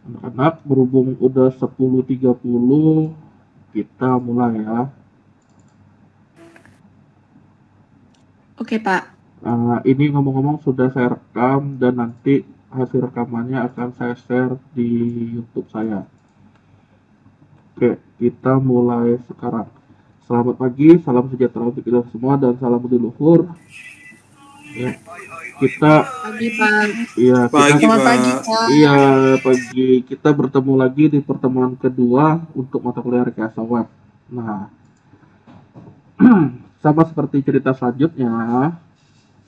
Anak-anak, berhubung udah 10.30, kita mulai ya. Oke, Pak. Ini ngomong-ngomong sudah saya rekam dan nanti hasil rekamannya akan saya share di YouTube saya. Oke, kita mulai sekarang. Selamat pagi, salam sejahtera untuk kita semua dan salam budi luhur. Ya, kita Pagi, Pak. iya kita Pagi, Selamat pagi, Pak. Pak. iya pagi kita bertemu lagi di pertemuan kedua untuk mata kuliah rekayasa web. Nah, sama seperti cerita selanjutnya,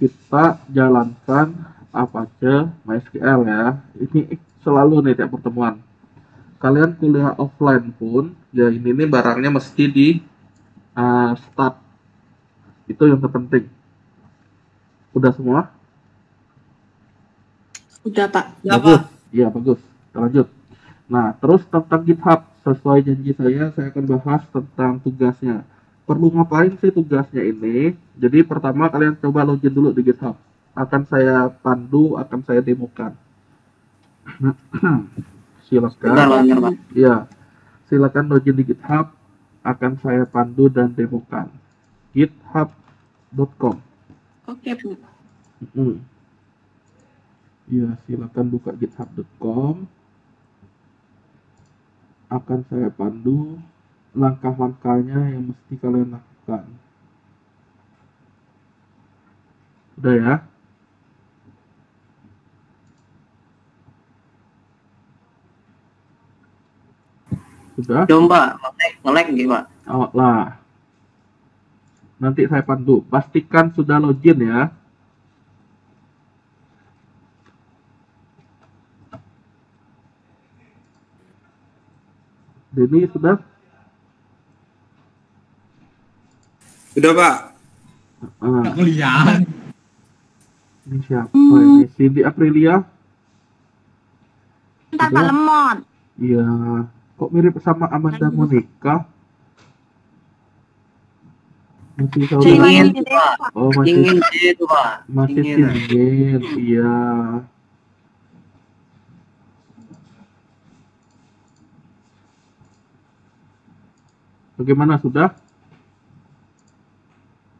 kita jalankan Apache MySQL ya. Ini selalu nih tiap pertemuan. Kalian kuliah offline pun, ya ini nih barangnya mesti di start. Itu yang terpenting. Udah semua? Udah, Pak. Bagus. Iya, bagus. Kita lanjut. Nah, terus tentang GitHub. Sesuai janji saya akan bahas tentang tugasnya. Perlu ngapain sih tugasnya ini? Jadi pertama kalian coba login dulu di GitHub. Akan saya pandu, akan saya demokan. Silakan. Bentar, Pak. Ya, silakan login di GitHub. Akan saya pandu dan demokan. github.com. Oke, Bu. Ya, silakan buka github.com. Akan saya pandu langkah-langkahnya yang mesti kalian lakukan. Udah ya? Sudah? Coba, nge-lag gitu, Pak. Awak lah. Nanti saya pandu. Pastikan sudah login ya. Denny sudah? Sudah, Pak. Ah, Kuliah. ini siapa ini? Cindy Aprilia? Ntar Pak Sudah? Lemon. Iya. Kok mirip sama Amanda Monica? Masih saudara? Cingin, Di Pak. Depok. Oh, masih Cingin itu, Pak. masih Cingin. Cingin. Iya. Bagaimana sudah?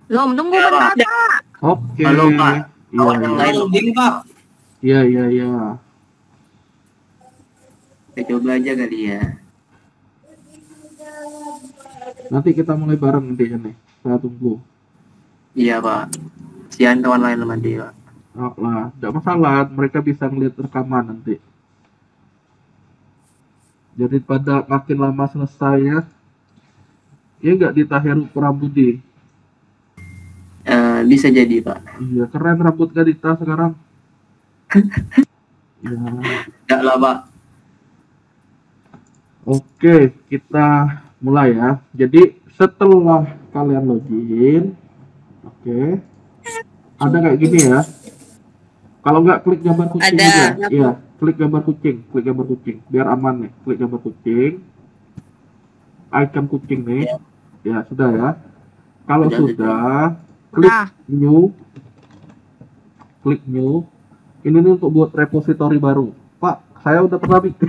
Belum, tunggu Ya, bentar, Pak. Pak. Oke. Halo, Pak. Iya, Awak yang iya. lain login, Pak. Iya, iya, iya. Kita coba aja kali ya. Nanti kita mulai bareng nanti ya nih. Saya tunggu. Iya, Pak. Sian kawan lain sama dia, Pak. Oh, lah, tidak masalah. Mereka bisa ngeliat rekaman nanti. Jadi pada makin lama selesai ya. Ya nggak di Taheru Prabudi. Bisa jadi, Pak. Iya, keren rambut Gadita sekarang. Ya. Enggak lah, Pak. Oke, kita mulai ya. Jadi setelah kalian login, oke, ada kayak gini ya. Kalau nggak klik gambar kucing Ada. aja. Iya, klik gambar kucing, biar aman nih. Klik gambar kucing, icon kucing nih. Ya sudah ya. Kalau sudah, klik Nah, new. Ini nih untuk buat repositori baru. Pak, saya udah pernah bikin.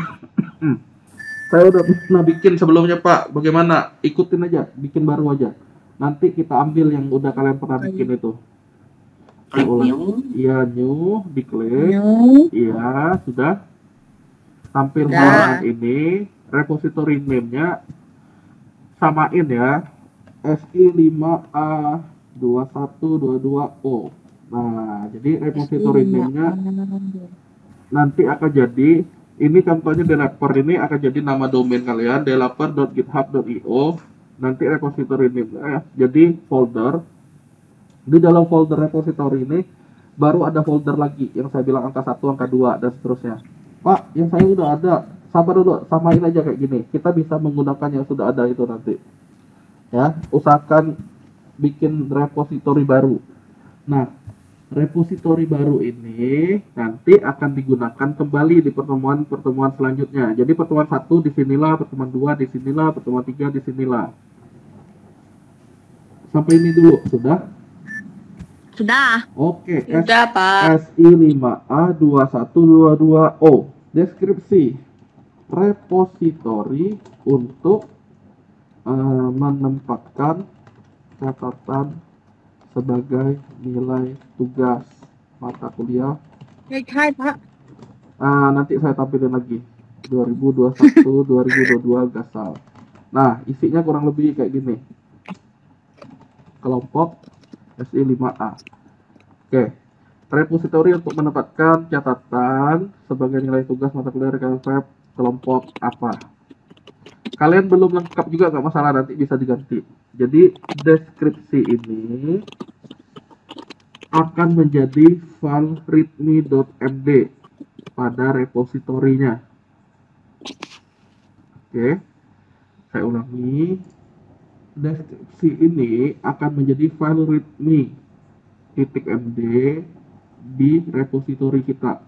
Saya udah pernah bikin sebelumnya, Pak. Bagaimana? Ikutin aja, bikin baru aja. Nanti kita ambil yang udah kalian pernah bikin itu. Klik Saya ulang. new. Iya, new, diklik. New. Iya, sudah. Tampil Sudah. halaman ini, repository name-nya samain ya. SI5A2122O. Nah, jadi repository name-nya nanti akan jadi, ini contohnya developer ini akan jadi nama domain kalian, developer.github.io. Nanti repository name-nya jadi folder. Di dalam folder repository ini baru ada folder lagi yang saya bilang angka 1, angka 2 dan seterusnya. Pak, yang saya udah ada. Sabar dulu, samain aja kayak gini. Kita bisa menggunakan yang sudah ada itu nanti. Ya, usahakan bikin repository baru. Nah, repository baru ini nanti akan digunakan kembali di pertemuan-pertemuan selanjutnya. Jadi pertemuan 1 di sinilah, pertemuan 2 di sinilah, pertemuan 3 di sinilah. Sampai ini dulu, sudah? sudah. Oke, Udah, Pak. SI5A2122O. Deskripsi. repositori untuk menempatkan catatan sebagai nilai tugas mata kuliah. ไม่ใช่พระ Nanti saya tampilin lagi 2021 2022 Gasal. Nah, isinya kurang lebih kayak gini. Kelompok SI 5A. Oke. Repositori untuk menempatkan catatan sebagai nilai tugas mata kuliah rekaman web kelompok apa. Kalian belum lengkap juga nggak masalah, nanti bisa diganti. Jadi deskripsi ini akan menjadi file readme.md pada repositorinya. Oke, saya ulangi. Deskripsi ini akan menjadi file readme.md di repositori kita.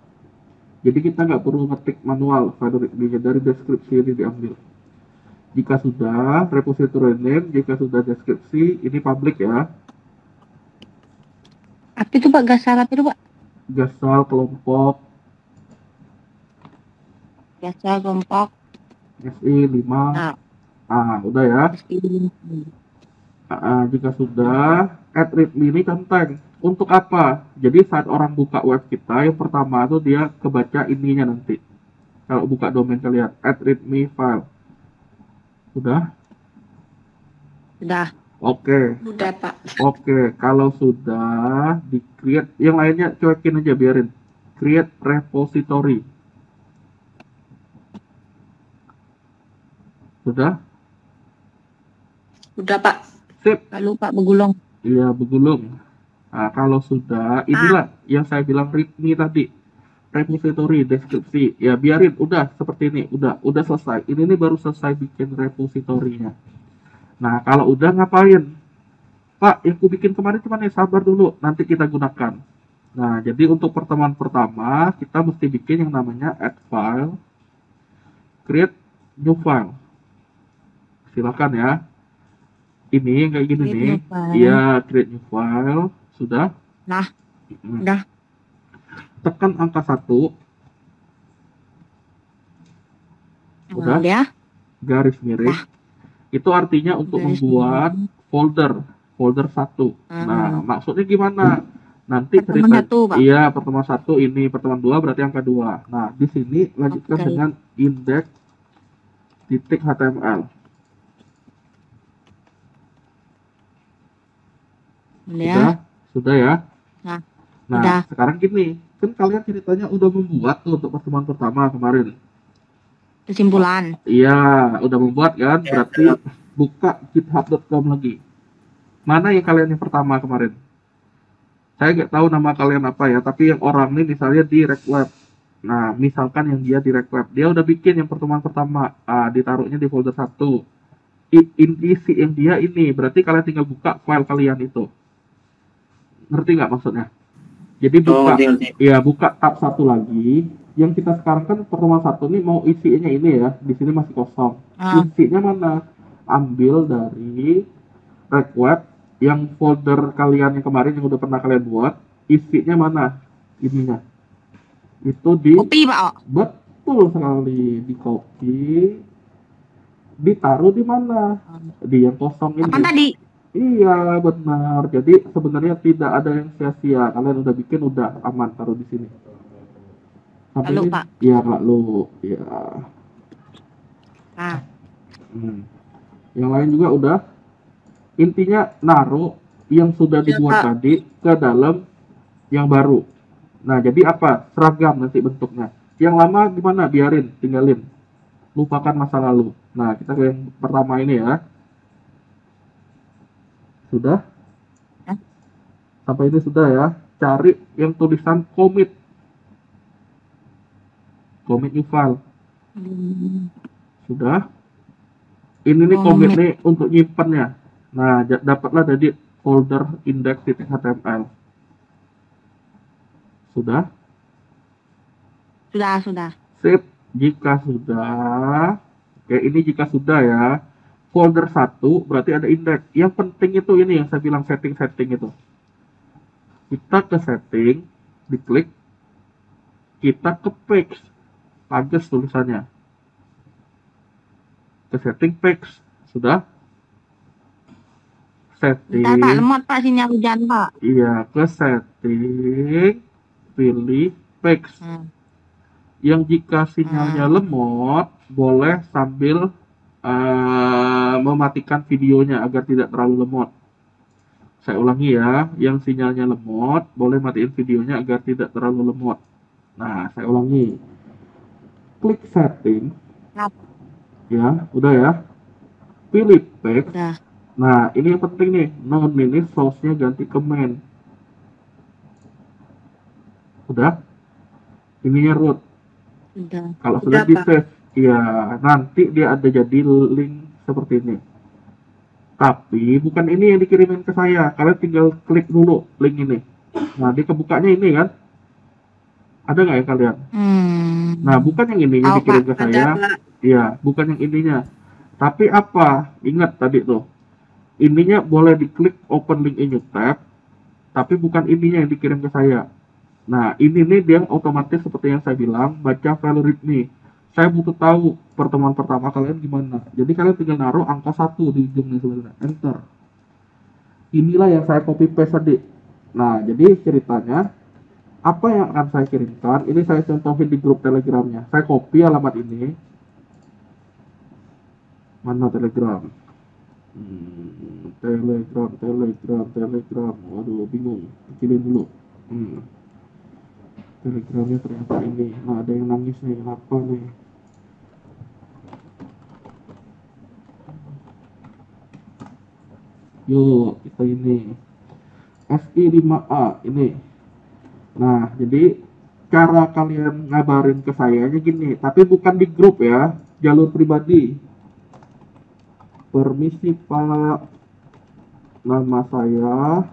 Jadi kita nggak perlu ngetik manual file readme-nya, dari deskripsi ini diambil. Jika sudah repository name, jika sudah deskripsi, ini public ya. apa itu Pak Gasal apa itu Pak? Gasal kelompok Gasal kelompok SI 5A. Udah ya. Jika sudah, add readme ini centang. Untuk apa? Jadi saat orang buka web kita, yang pertama tuh dia kebaca ininya nanti. Kalau buka domain kalian, add readme file. Sudah? Sudah. Oke. Udah, Pak. Oke, kalau sudah di create, yang lainnya cuekin aja, biarin. Create repository. Sudah? Udah, Pak. Sip. Lalu Pak begulung. Iya, begulung. Nah, kalau sudah, inilah yang saya bilang readme tadi. Repository, deskripsi. Ya, biarin, udah seperti ini. Udah selesai. Ini nih baru selesai bikin repositorinya. Nah, kalau udah ngapain? Pak, yang ku bikin kemarin cuma nih, sabar dulu. Nanti kita gunakan. Nah, jadi untuk pertemuan pertama, kita mesti bikin yang namanya add file, create new file. Silakan ya. Ini yang kayak gini Create nih. new file. Iya, create new file. Sudah? Nah, Hmm. udah. Tekan angka 1. Udah? Ya. Garis miring. Itu artinya untuk Garis membuat folder 1. Nah, maksudnya gimana? Nanti Pertemuan cerita. satu, Pak. Iya, pertemuan 1 ini, pertemuan 2 berarti angka 2. Nah, di sini lanjutkan Oke. dengan index.html. Udah. Sudah ya? Nah, Nah, udah. sekarang gini, kan kalian ceritanya udah membuat tuh untuk pertemuan pertama kemarin. Kesimpulan. Iya, udah membuat kan? Berarti buka github.com lagi. Mana yang kalian yang pertama kemarin? Saya nggak tahu nama kalian apa ya, tapi yang orang ini misalnya di RecWeb. Nah, misalkan yang dia di RecWeb, dia udah bikin yang pertemuan pertama, ditaruhnya di folder 1. Isi yang dia ini, berarti kalian tinggal buka file kalian itu. Ngerti nggak maksudnya? Jadi buka, ya buka tab 1 lagi. Yang kita sekarang kan pertemuan 1 nih mau isinya ini ya, di sini masih kosong. Isinya mana? Ambil dari RecWeb yang folder kalian yang kemarin yang udah pernah kalian buat, isinya mana? Ininya. Itu di Kopi Pak. betul sekali, di copy, ditaruh di mana? Di yang kosong ini. Kapan tadi? Iya, benar. Jadi sebenarnya tidak ada yang sia-sia. Kalian udah bikin, udah aman, taruh di sini. Sampai Lalu, ini, Pak. ya lalu, ya. Nah, Yang lain juga udah. Intinya naruh yang sudah dibuat Pak. tadi ke dalam yang baru. Nah, jadi apa? Seragam nanti bentuknya. Yang lama gimana? Biarin, tinggalin. Lupakan masa lalu. Nah, kita ke yang pertama ini ya. Sudah? Ya. Sampai ini sudah ya. Cari yang tulisan commit. Commit new file. Sudah? Ini nih commit nih untuk nyimpennya. Nah, dapatlah dari folder index.html. Sudah? sudah. Sip. Jika sudah, oke, ini jika sudah ya. Folder 1 berarti ada index. Yang penting itu ini yang saya bilang setting-setting itu. Kita ke setting, diklik, kita ke paste tulisannya. ke setting page. Sudah? Bentar Pak, Setting. lemot Pak sinyal hujan Pak. Iya, ke setting, pilih page. Yang jika sinyalnya lemot, boleh sambil mematikan videonya agar tidak terlalu lemot. Saya ulangi ya, yang sinyalnya lemot, boleh matiin videonya agar tidak terlalu lemot. Nah, saya ulangi. Klik setting. Ya, udah ya. Pilih page. Udah. Nah, ini yang penting nih. Non ini source-nya ganti ke main. Udah? Ininya root. Udah. Kalau Udah, sudah di Pak. save, ya nanti dia ada jadi link seperti ini. Tapi bukan ini yang dikirimin ke saya. Kalian tinggal klik dulu link ini. Nah, dia kebukanya ini kan. Ada nggak ya kalian? Nah, bukan yang ini yang Tahu, dikirim ke Ada, saya. Pak. Iya, bukan yang ininya. Tapi apa? Ingat tadi tuh. Ininya boleh diklik open link in new tab. Tapi bukan ininya yang dikirim ke saya. Nah, ini nih dia otomatis seperti yang saya bilang, baca file readme. Saya butuh tahu pertemuan pertama kalian gimana. Jadi kalian tinggal naruh angka 1 di ujungnya sebenarnya. Enter. Inilah yang saya copy paste tadi. Nah, jadi ceritanya apa yang akan saya kirimkan? Ini saya contohin di grup Telegramnya. Saya copy alamat ini. Mana Telegram? Telegram. Waduh, bingung. Kecilin dulu. Telegramnya ternyata ini. Nah, ada yang nangis nih. Kenapa nih? Yuk, kita ini. SI5A ini. Nah, jadi cara kalian ngabarin ke saya aja gini. Tapi bukan di grup ya. Jalur pribadi. Permisi Pak. Nama saya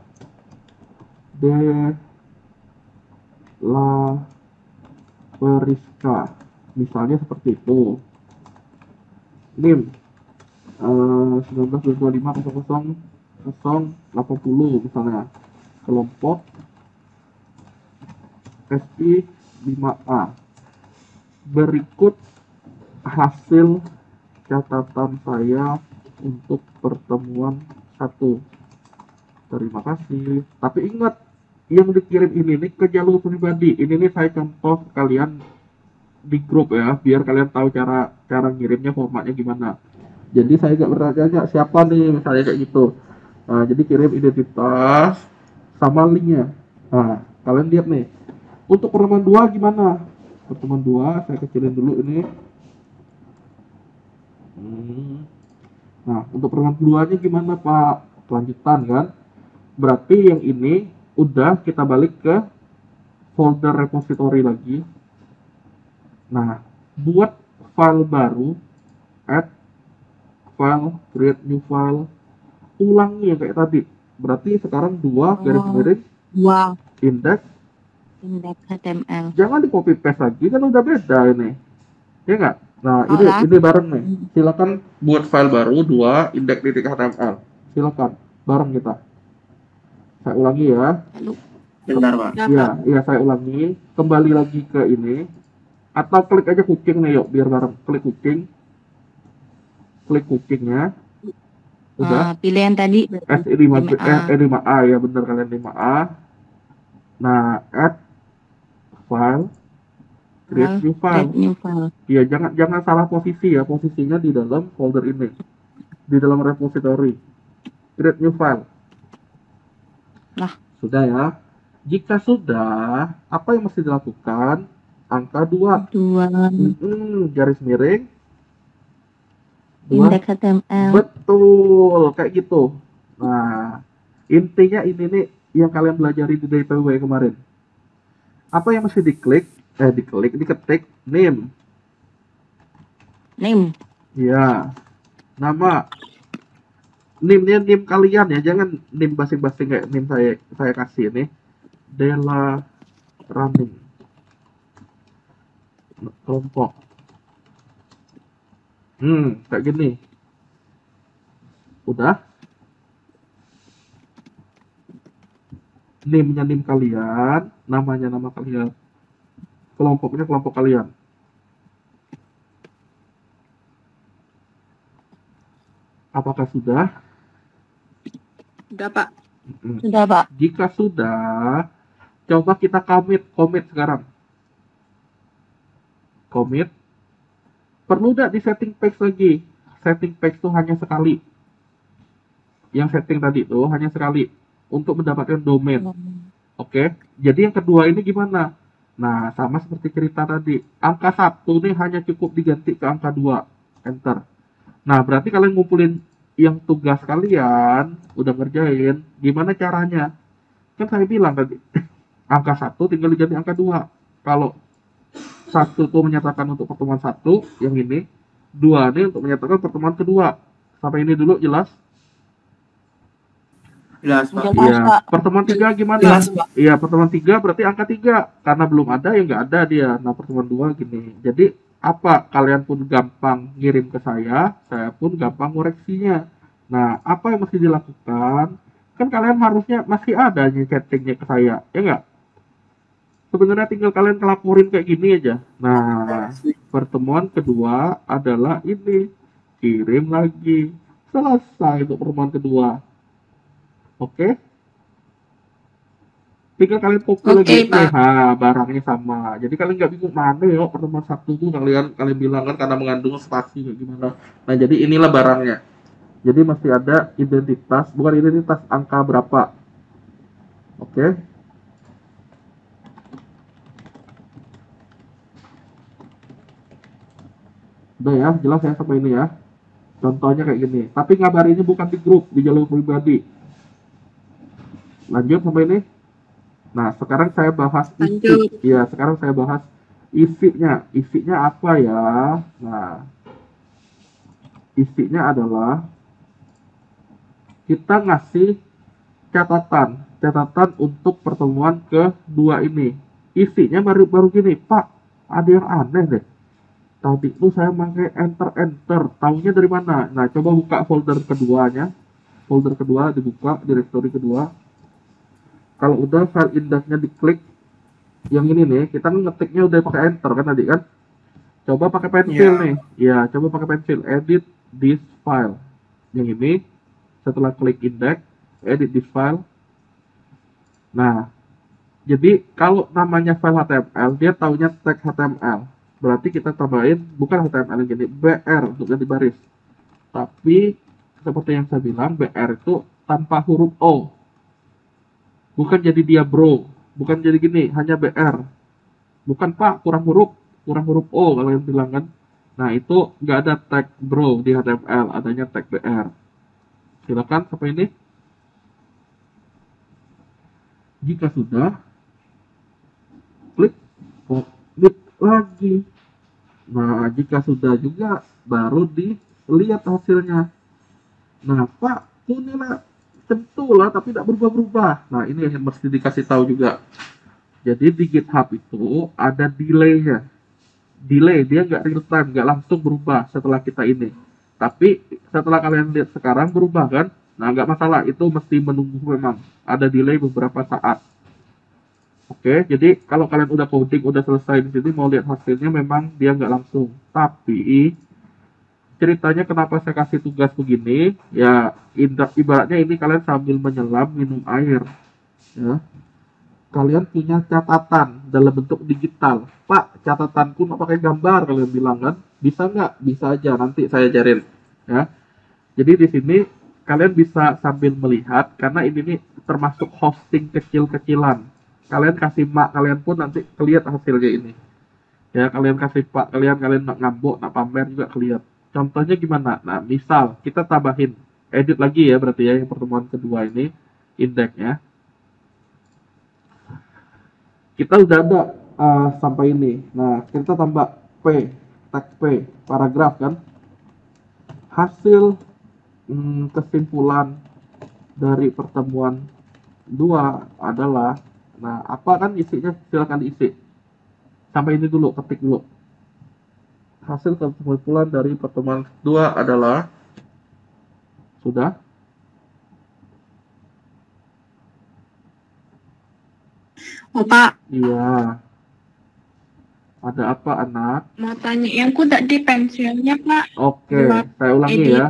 La Periska, misalnya seperti itu. NIM 19250080 misalnya. Kelompok SI5A. Berikut hasil catatan saya untuk pertemuan 1. Terima kasih. Tapi ingat, yang dikirim ini nih ke jalur pribadi. Ini nih saya contoh kalian di grup ya, biar kalian tahu cara ngirimnya, formatnya gimana. Jadi saya nggak bertanya siapa nih, misalnya kayak gitu. Nah, jadi kirim identitas sama linknya. Nah, kalian lihat nih. Untuk pertemuan 2 gimana? Pertemuan 2 saya kecilin dulu ini. Nah, untuk pertemuan keduanya gimana Pak? Kelanjutan kan? Berarti yang ini udah kita balik ke folder repository lagi. Nah, buat file baru, add file, create new file, ulangi ya kayak tadi. Berarti sekarang 2 garis miring Wow. index HTML. Jangan di copy paste lagi, kan udah beda ini. Ya nggak? Nah, ini bareng nih. Silakan buat file baru 2 index.html. Silakan bareng kita. Saya ulangi ya. Bentar Pak. Iya, saya ulangi. Kembali lagi ke ini. Atau klik aja kucing nih, yuk, biar bareng. Klik kucing. Klik kucingnya. Udah. Pilih yang tadi. S5A ya, bener kalian 5A. Nah, add file. Create new file. Iya, jangan salah posisi ya. Posisinya di dalam folder ini. Di dalam repository. Create new file. Nah. Sudah ya. Jika sudah, apa yang mesti dilakukan? Angka 2. Garis miring. 2. Index HTML. Betul, kayak gitu. Nah, intinya ini nih yang kalian pelajari di DPW kemarin. Apa yang mesti diketik name. Ya. Nama. Name-nya name kalian ya, jangan name basing-basing kayak name saya kasih ini. Della Running. Kelompok. Kayak gini. Udah. Name-nya name kalian, namanya nama kalian. Kelompoknya kelompok kalian. Apakah sudah? Udah, Pak. Mm. Sudah, Pak. Jika sudah, coba kita commit sekarang. Commit. Perlu nggak di setting page lagi? Setting page itu hanya sekali. Yang setting tadi itu hanya sekali untuk mendapatkan domain. Oke. Jadi yang kedua ini gimana? Nah, sama seperti cerita tadi. Angka 1 nih hanya cukup diganti ke angka 2. Enter. Nah, berarti kalian ngumpulin yang tugas kalian, udah ngerjain, gimana caranya? Kan saya bilang tadi, angka 1 tinggal diganti angka 2. Kalau 1 tuh menyatakan untuk pertemuan 1, yang ini, 2 ini untuk menyatakan pertemuan kedua. Sampai ini dulu jelas? Jelas, Pak. Jelas, Iya. Pak. Pertemuan 3 gimana? Jelas, Pak. Iya, pertemuan 3 berarti angka 3. Karena belum ada ya nggak ada dia. Nah, pertemuan 2 gini. Jadi, apa? Kalian pun gampang ngirim ke saya pun gampang koreksinya. Nah, apa yang mesti dilakukan? Kan kalian harusnya masih ada nih chattingnya ke saya, ya nggak? Sebenarnya tinggal kalian ngelaporin kayak gini aja. Nah, pertemuan kedua adalah ini. Kirim lagi. Selesai untuk pertemuan kedua. Oke? Tinggal kalian copy Oke, lagi nih, Pak. barangnya sama. Jadi kalian nggak bingung mana ya pertemuan satu tuh kalian bilang kan karena mengandung spasi kayak gimana. Nah, jadi inilah barangnya. Jadi masih ada identitas, bukan identitas angka berapa. Oke? Udah ya, jelas ya sampai ini ya. Contohnya kayak gini. Tapi ngabarinnya bukan di grup, di jalur pribadi. Lanjut sampai ini. Nah, sekarang saya bahas isi. Lanjut. Ya, sekarang saya bahas isinya. Isinya apa ya? Nah, isinya adalah kita ngasih catatan untuk pertemuan kedua ini. Isinya baru gini, Pak. Ada yang aneh deh. Tadi itu saya pakai enter. Taunya dari mana? Nah, coba buka folder keduanya. Folder kedua dibuka, directory kedua. Kalau udah file indexnya diklik, yang ini nih, kita ngetiknya udah pakai enter kan tadi kan? Coba pakai pensil nih. Ya, coba pakai pensil. Edit this file. Yang ini, setelah klik index, edit this file. Nah, jadi kalau namanya file HTML, dia taunya tag HTML. Berarti kita tambahin bukan HTML yang gini, BR untuk ganti baris. Tapi seperti yang saya bilang, BR itu tanpa huruf O. Bukan jadi dia bro, bukan jadi gini, hanya BR. Bukan Pak, kurang huruf O kalau yang bilang kan. Nah, itu nggak ada tag bro di HTML, adanya tag BR. Silakan sampai ini. Jika sudah, klik commit lagi. Nah, jika sudah juga baru dilihat hasilnya. Nah, Pak, inilah tentulah tapi tidak berubah-berubah. Nah, ini yang mesti dikasih tahu juga. Jadi di GitHub itu ada delay-nya. Delay, dia nggak real time, nggak langsung berubah setelah kita ini. Tapi setelah kalian lihat sekarang berubah kan? Nah, nggak masalah, itu mesti menunggu memang. Ada delay beberapa saat. Oke, jadi kalau kalian udah coding, udah selesai di sini, mau lihat hasilnya memang dia nggak langsung. Tapi ceritanya kenapa saya kasih tugas begini, ya ibaratnya ini kalian sambil menyelam minum air. Ya. Kalian punya catatan dalam bentuk digital. Pak, catatanku nggak pakai gambar, kalian bilang kan? Bisa nggak? Bisa aja, nanti saya ajarin. Ya. Jadi di sini kalian bisa sambil melihat, karena ini nih termasuk hosting kecil-kecilan. Kalian kasih mak kalian pun nanti kelihatan hasilnya ini. Ya, kalian kasih pak kalian nak ngambek, nak pamer juga kelihatan. Contohnya gimana? Nah, misal kita tambahin edit lagi ya, berarti ya yang pertemuan kedua ini indeksnya. Kita udah ada sampai ini. Nah, kita tambah P, tag P, paragraf kan. Hasil kesimpulan dari pertemuan 2 adalah, nah, apa kan isinya, silakan diisi. Sampai ini dulu, ketik dulu. Hasil kesimpulan dari pertemuan 2 adalah, sudah? Oh, Pak, Iya. Ada apa, anak? mau tanya yang ku tak di pensilnya, Pak. Oke, Buat saya ulangi edit. ya.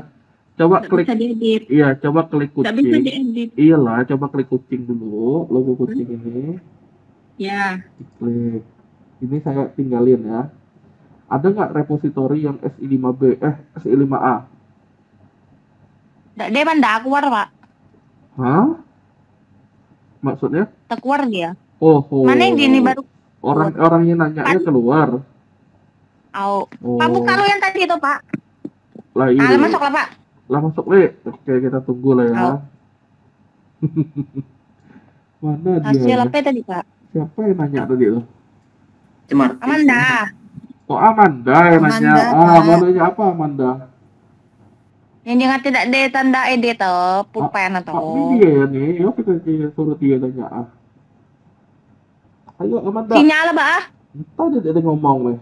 Coba Nggak klik, bisa diedit. iya, coba klik Nggak bisa kucing. diedit. Iyalah, coba klik kucing dulu, logo kucing ini, Ya. diklik. Ini saya tinggalin ya. Ada nggak repositori yang SI5B, SI5A? Nggak, dia mah nggak keluar, Pak. Hah? Maksudnya? Tak keluar dia. Oh, Mana yang gini baru keluar? orang-orangnya nanyanya Kan? keluar. Oh. Oh, Pak, buka lu yang tadi itu, Pak. lah Ah, iya. masuk lah, Pak. Lah masuk, Le. Oke, kita tunggu lah ya. Oh. Mana dia? Hasil apa tadi, Pak? Siapa yang nanya tadi tuh? Cemar. Amanda. Oh, Amanda yang nanya. Amanda, Pak. Mau nanya apa Amanda? Yang jangan tidak ada tanda edit tuh, pulpen Ini atau. dia ya nih. Yuk kita suruh dia nanya. Ayo Amanda. Sinyal, Pak. Tadi dia ngomong nih.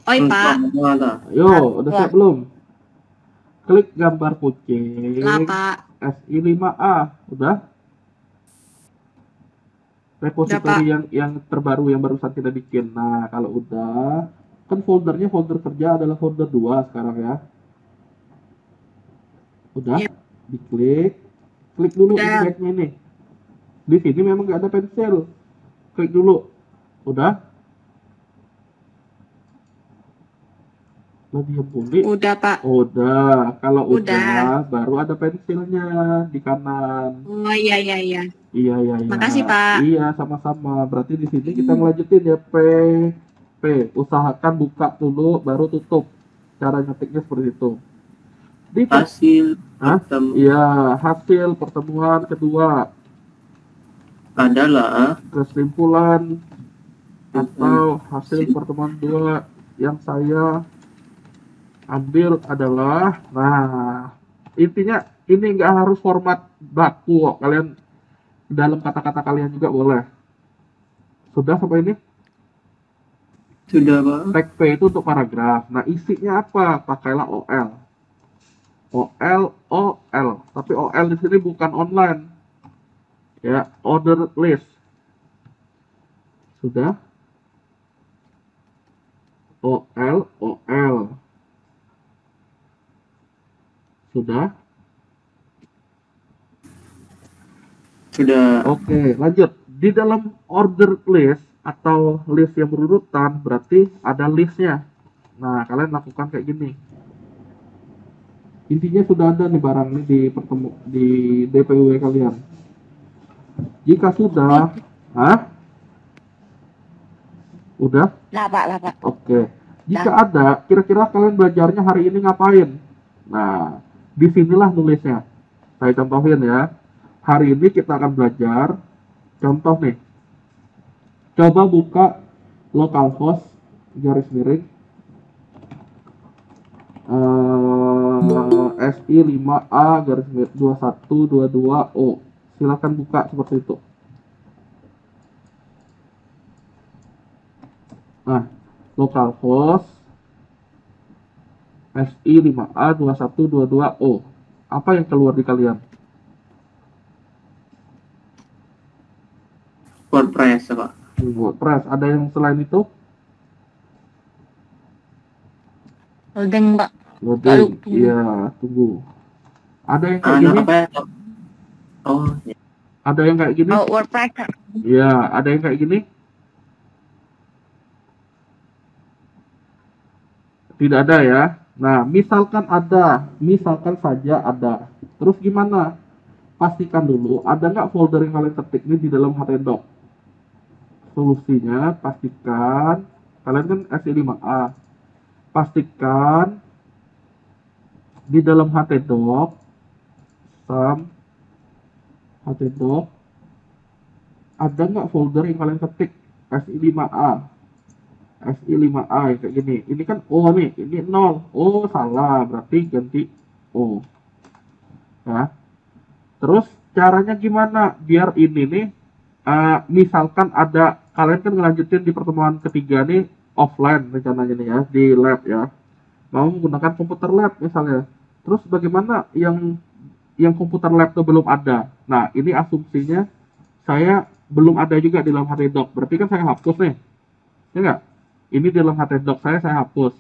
Oi, Pak. Ayo, udah Wah. siap belum? Klik gambar kucing. Lah, Pak. SI5A. Udah? Repositori Udah, yang terbaru yang barusan kita bikin. Nah, kalau udah, kan folder kerja adalah folder 2 sekarang ya. Udah? Iya. Diklik. Klik dulu Udah. index-nya nih. Di sini memang nggak ada pensil. Klik dulu. Udah? Lah diam pulih. Udah, Pak. Udah. Kalau Udah. baru ada pensilnya di kanan. Oh, iya, iya, iya. Iya, iya, iya. Makasih, Pak. Iya, sama-sama. Berarti di sini kita ngelanjutin ya, Usahakan buka dulu, baru tutup. Cara ngetiknya seperti itu. Di Hasil Hah? pertemuan Iya, hasil pertemuan kedua, adalah kesimpulan atau hasil pertemuan kedua yang saya ambil adalah, nah, intinya ini nggak harus format baku kok. Kalian dalam kata-kata kalian juga boleh. Sudah sampai ini? sudah Pak. Tag P itu untuk paragraf. Nah, isinya apa? Pakailah OL. OL. Tapi OL di sini bukan online. Ya, order list. Sudah? OL. Sudah? Sudah. Oke, lanjut. Di dalam order list atau list yang berurutan berarti ada listnya. Nah, kalian lakukan kayak gini. Intinya sudah ada nih barang nih di DPW kalian. Jika sudah, udah? Lah, Pak. Oke. Jika ada, kira-kira kalian belajarnya hari ini ngapain? Nah, disinilah nulisnya. Saya contohin ya. Hari ini kita akan belajar. Contoh nih. Coba buka localhost garis miring SI5A garis miring 2122O. Silakan buka seperti itu. Nah, localhost SI5A 2122O. Apa yang keluar di kalian? WordPress Pak. WordPress. Ada yang selain itu? Loading, Pak. Loading. Lalu, Iya, tunggu. Ada yang kayak Anak gini? apa ya? Oh, ya. Ada yang kayak gini? Oh, WordPress. Iya, ada yang kayak gini? Tidak ada ya. Nah, misalkan saja ada. Terus gimana? Pastikan dulu ada nggak folder yang kalian ketik ini di dalam htdoc. Solusinya pastikan kalian kan SI5A. Pastikan di dalam htdoc ada nggak folder yang kalian ketik SI5A kayak gini. Ini kan O nih, ini 0. Oh, salah, berarti ganti O. Ya. Terus caranya gimana biar ini nih misalkan ada kalian kan ngelanjutin di pertemuan ketiga nih offline rencananya nih ya, di lab ya. Mau menggunakan komputer lab misalnya. Terus bagaimana yang komputer lab itu belum ada? Nah, ini asumsinya saya belum ada juga di dalam htdoc. Berarti kan saya hapus nih. Ya enggak? Ini di dalam htdoc saya hapus.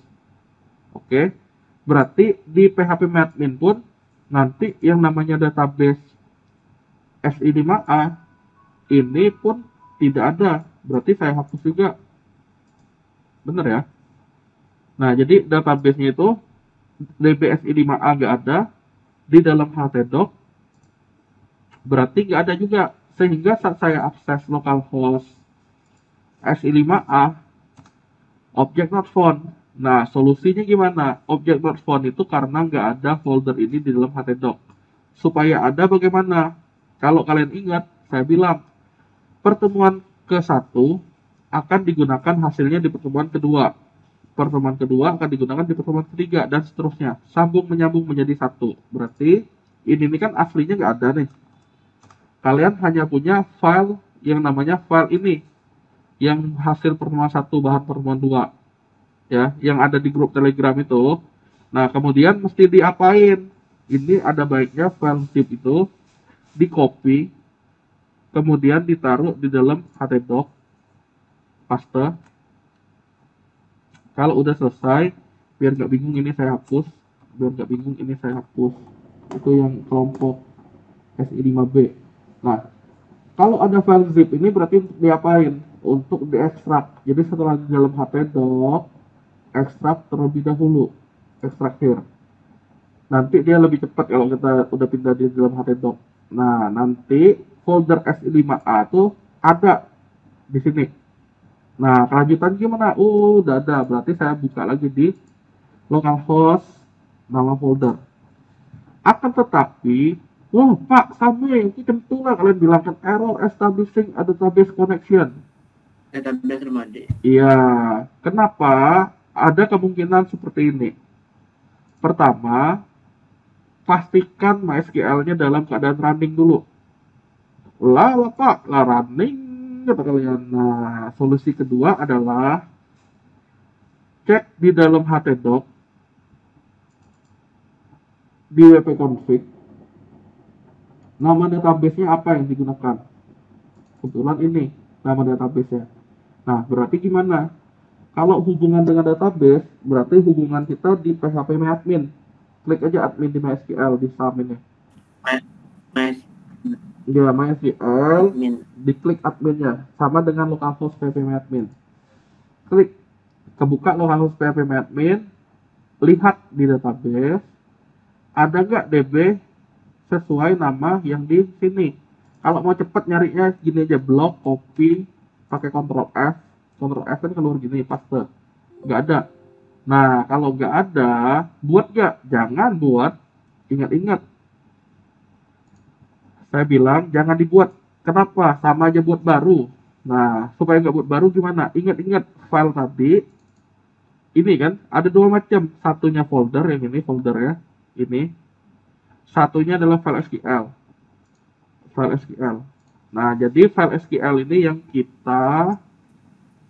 Oke. Berarti di phpMyAdmin pun nanti yang namanya database SI5A ini pun tidak ada. Berarti saya hapus juga. Bener ya? Nah, jadi database-nya itu DBSI5A nggak ada di dalam htdoc, berarti nggak ada juga. Sehingga saat saya akses localhost SI5A, object not found. Nah, solusinya gimana? Object not found itu karena nggak ada folder ini di dalam htdoc. Supaya ada bagaimana? Kalau kalian ingat, saya bilang pertemuan ke-1 akan digunakan hasilnya di pertemuan kedua. Pertemuan kedua akan digunakan di pertemuan ketiga, dan seterusnya. Sambung menyambung menjadi satu. Berarti ini kan aslinya nggak ada nih. Kalian hanya punya file yang namanya file ini, yang hasil pertemuan 1 bahan pertemuan 2, ya, yang ada di grup Telegram itu. Nah, kemudian mesti diapain? Ini ada baiknya file zip itu di copy, kemudian ditaruh di dalam htdoc, paste. Kalau udah selesai, biar nggak bingung ini saya hapus, itu yang kelompok SI5B. Nah, kalau ada file zip ini berarti untuk diapain? Untuk diekstrak. Jadi setelah di dalam htdoc, ekstrak terlebih dahulu, ekstrak here. Nanti dia lebih cepat kalau kita udah pindah di dalam htdoc. Nah, nanti folder SI5A tuh ada di sini. Nah, kelanjutan gimana? Udah ada. Berarti saya buka lagi di localhost nama folder. Akan tetapi, Pak, sama yang tentulah kalian bilangkan error establishing a database connection. Database Rumade. Iya, kenapa? Ada kemungkinan seperti ini. Pertama, pastikan MySQL-nya dalam keadaan running dulu. Lah Pak, running kata kalian. Nah, solusi kedua adalah cek di dalam htdoc di wp-config nama database-nya apa yang digunakan. Kebetulan ini nama database-nya. Nah, berarti gimana? Kalau hubungan dengan database, berarti hubungan kita di phpMyAdmin. Klik aja admin di MySQL di sum ini. Ya, MySQL, diklik adminnya, sama dengan localhost phpMyAdmin. Klik, kebuka localhost phpMyAdmin, lihat di database, ada nggak DB sesuai nama yang di sini. Kalau mau cepat nyarinya gini aja, blok, copy, pakai Ctrl F kan keluar gini, paste. Nggak ada. Nah, kalau nggak ada, buat nggak? Jangan buat, ingat-ingat. Saya bilang jangan dibuat. Kenapa? Sama aja buat baru. Nah, supaya nggak buat baru gimana? Ingat-ingat file tadi. Ini kan ada dua macam. Satunya folder, yang ini foldernya. Ini. Satunya adalah file SQL. File SQL. Nah, jadi file SQL ini yang kita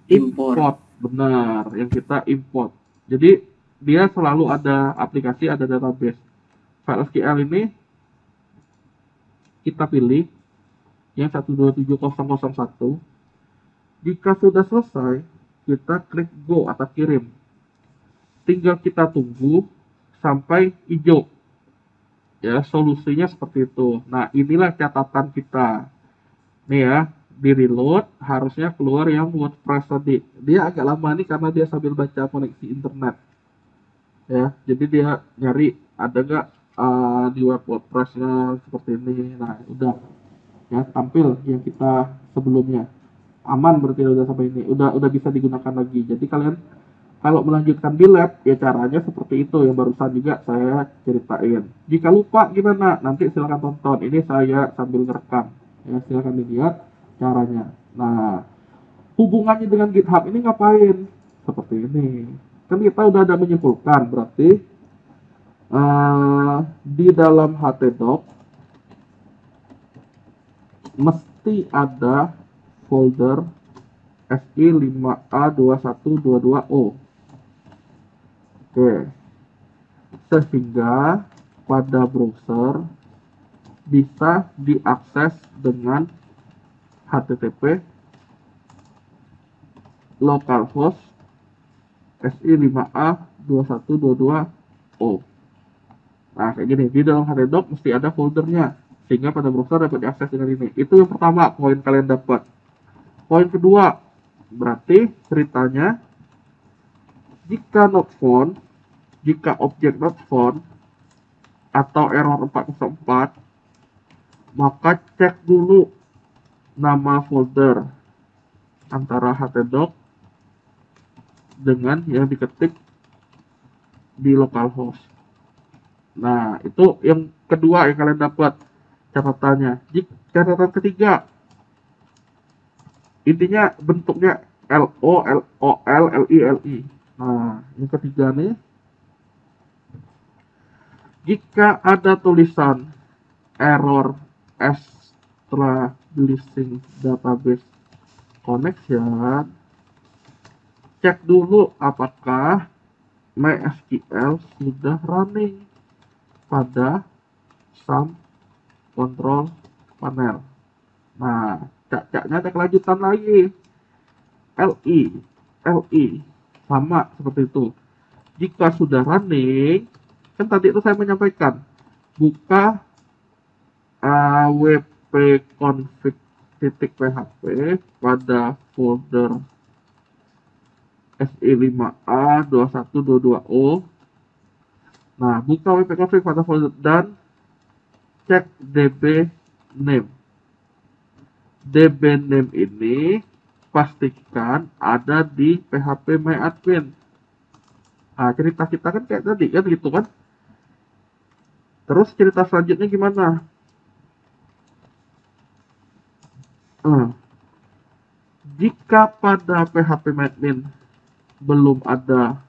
import. Benar, yang kita import. Jadi dia selalu ada aplikasi, ada database. File SQL ini kita pilih yang 127.0.1. Jika sudah selesai, kita klik go atau kirim. Tinggal kita tunggu sampai hijau. Ya, solusinya seperti itu. Nah, inilah catatan kita. Nih ya, di reload harusnya keluar yang WordPress tadi. Dia agak lama nih karena dia sambil baca koneksi internet. Ya, jadi dia nyari ada nggak di web WordPress-nya seperti ini. Nah, udah ya tampil yang kita sebelumnya. Aman berarti udah sampai ini. Udah bisa digunakan lagi. Jadi kalian kalau melanjutkan di lab ya caranya seperti itu yang barusan juga saya ceritain. Jika lupa gimana? Nanti silakan tonton. Ini saya sambil ngerekam. Ya, silakan dilihat caranya. Nah, hubungannya dengan GitHub ini ngapain? Seperti ini. Kan kita udah ada menyimpulkan berarti di dalam htdoc mesti ada folder SI5A2122O. Oke. Sehingga pada browser bisa diakses dengan HTTP localhost SI5A2122 Nah, kayak gini. Di dalam htdoc mesti ada foldernya, sehingga pada browser dapat diakses dengan ini. Itu yang pertama, poin kalian dapat. Poin kedua, berarti ceritanya jika not found, jika objek not found atau error 404, maka cek dulu nama folder antara htdoc dengan yang diketik di localhost. Nah, itu yang kedua yang kalian dapat catatannya. Catatan ketiga, intinya bentuknya LO, LOL, LI. Nah, yang ketiga nih, jika ada tulisan error establishing database connection, cek dulu apakah MySQL sudah running pada some control panel. Nah, cak-caknya ada kelanjutan lagi. LI sama seperti itu. Jika sudah running, kan tadi itu saya menyampaikan, buka wp-config.php pada folder SI5A 2122O. Nah, buka wp-config pada folder dan cek db name. db name ini pastikan ada di php myadmin. Nah, cerita kita kan kayak tadi kan gitu kan. Terus cerita selanjutnya gimana? Jika pada php myadmin belum ada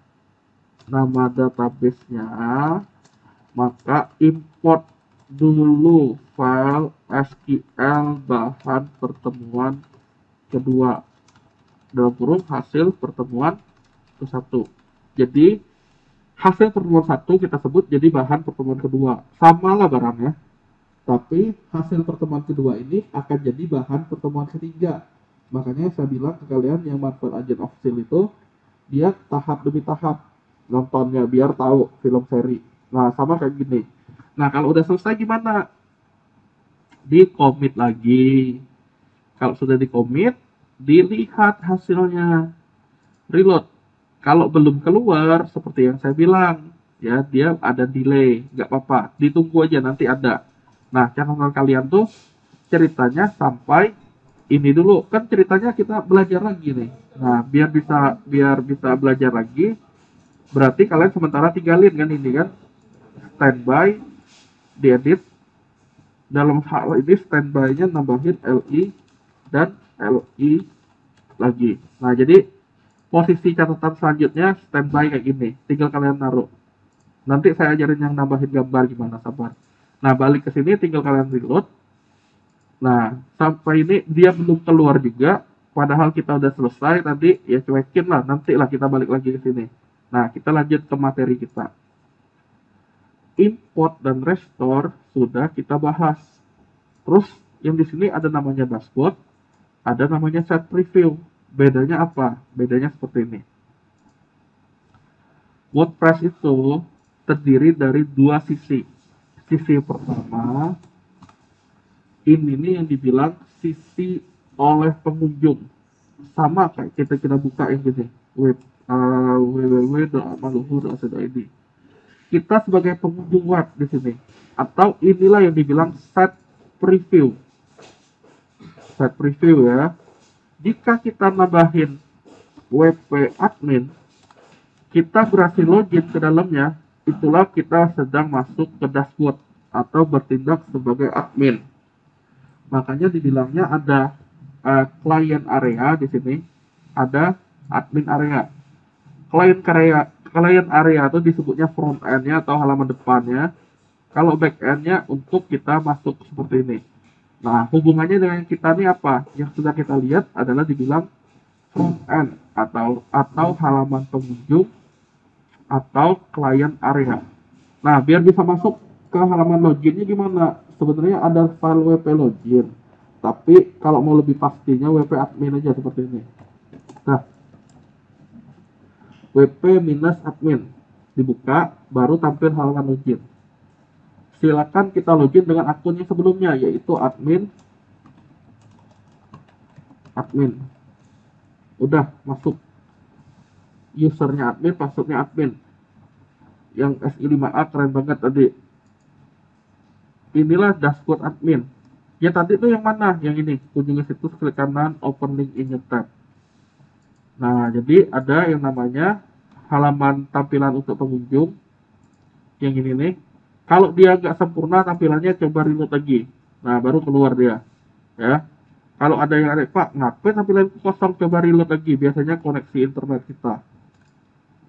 nama database-nya, maka import dulu file SQL bahan pertemuan kedua, dalam kurung hasil pertemuan ke-1. Jadi hasil pertemuan 1 kita sebut jadi bahan pertemuan kedua, sama lah barangnya, tapi hasil pertemuan kedua ini akan jadi bahan pertemuan ketiga. Makanya saya bilang ke kalian yang manfaat Agent of Shield itu, dia tahap demi tahap nontonnya biar tahu film seri. Nah, sama kayak gini. Nah, kalau udah selesai gimana? Di commit lagi. Kalau sudah di commit, dilihat hasilnya. Reload. Kalau belum keluar, seperti yang saya bilang, ya dia ada delay, nggak apa-apa, ditunggu aja nanti ada. Nah, catatan kalian tuh ceritanya sampai ini dulu, kan ceritanya kita belajar lagi nih. Nah, biar bisa belajar lagi, berarti kalian sementara tinggalin kan ini kan, standby, diedit. Dalam hal ini standby-nya nambahin LI dan LI lagi. Nah, jadi posisi catatan selanjutnya standby kayak gini, tinggal kalian naruh. Nanti saya ajarin yang nambahin gambar gimana, sabar. Nah, balik ke sini tinggal kalian reload. Nah, sampai ini dia belum keluar juga, padahal kita udah selesai tadi, ya cuekin lah, nantilah kita balik lagi ke sini. Nah, kita lanjut ke materi kita. Import dan restore sudah kita bahas. Terus yang di sini ada namanya dashboard, ada namanya set preview. Bedanya apa? Bedanya seperti ini. WordPress itu terdiri dari dua sisi. Sisi pertama, ini nih yang dibilang sisi oleh pengunjung. Sama kayak kita buka yang gini, www.amaluhur.co.id. Kita sebagai pengunjung web di sini. Atau inilah yang dibilang set preview. Set preview ya. Jika kita nambahin WP admin, kita berhasil login ke dalamnya, itulah kita sedang masuk ke dashboard atau bertindak sebagai admin. Makanya dibilangnya ada client area di sini, ada admin area. Client area itu disebutnya front end-nya atau halaman depannya. Kalau back end-nya untuk kita masuk seperti ini. Nah, hubungannya dengan kita ini apa? Yang sudah kita lihat adalah dibilang front end atau halaman pengunjung atau client area. Nah, biar bisa masuk ke halaman loginnya gimana? Sebenarnya ada file WP login. Tapi kalau mau lebih pastinya WP admin aja seperti ini. Nah, WP-admin. dibuka, baru tampil halaman login. Silakan kita login dengan akun yang sebelumnya, yaitu admin. Udah masuk. Usernya admin, passwordnya admin. Yang SI5A keren banget tadi. Inilah dashboard admin. Ya tadi tuh yang mana? Yang ini. Kunjungi situs, klik kanan, open link in your tab. Nah, jadi ada yang namanya halaman tampilan untuk pengunjung. Yang ini nih. Kalau dia nggak sempurna tampilannya, coba reload lagi. Nah, baru keluar dia. Ya. Kalau ada yang ada, Pak, ngapain tampilan kosong, coba reload lagi. Biasanya koneksi internet kita.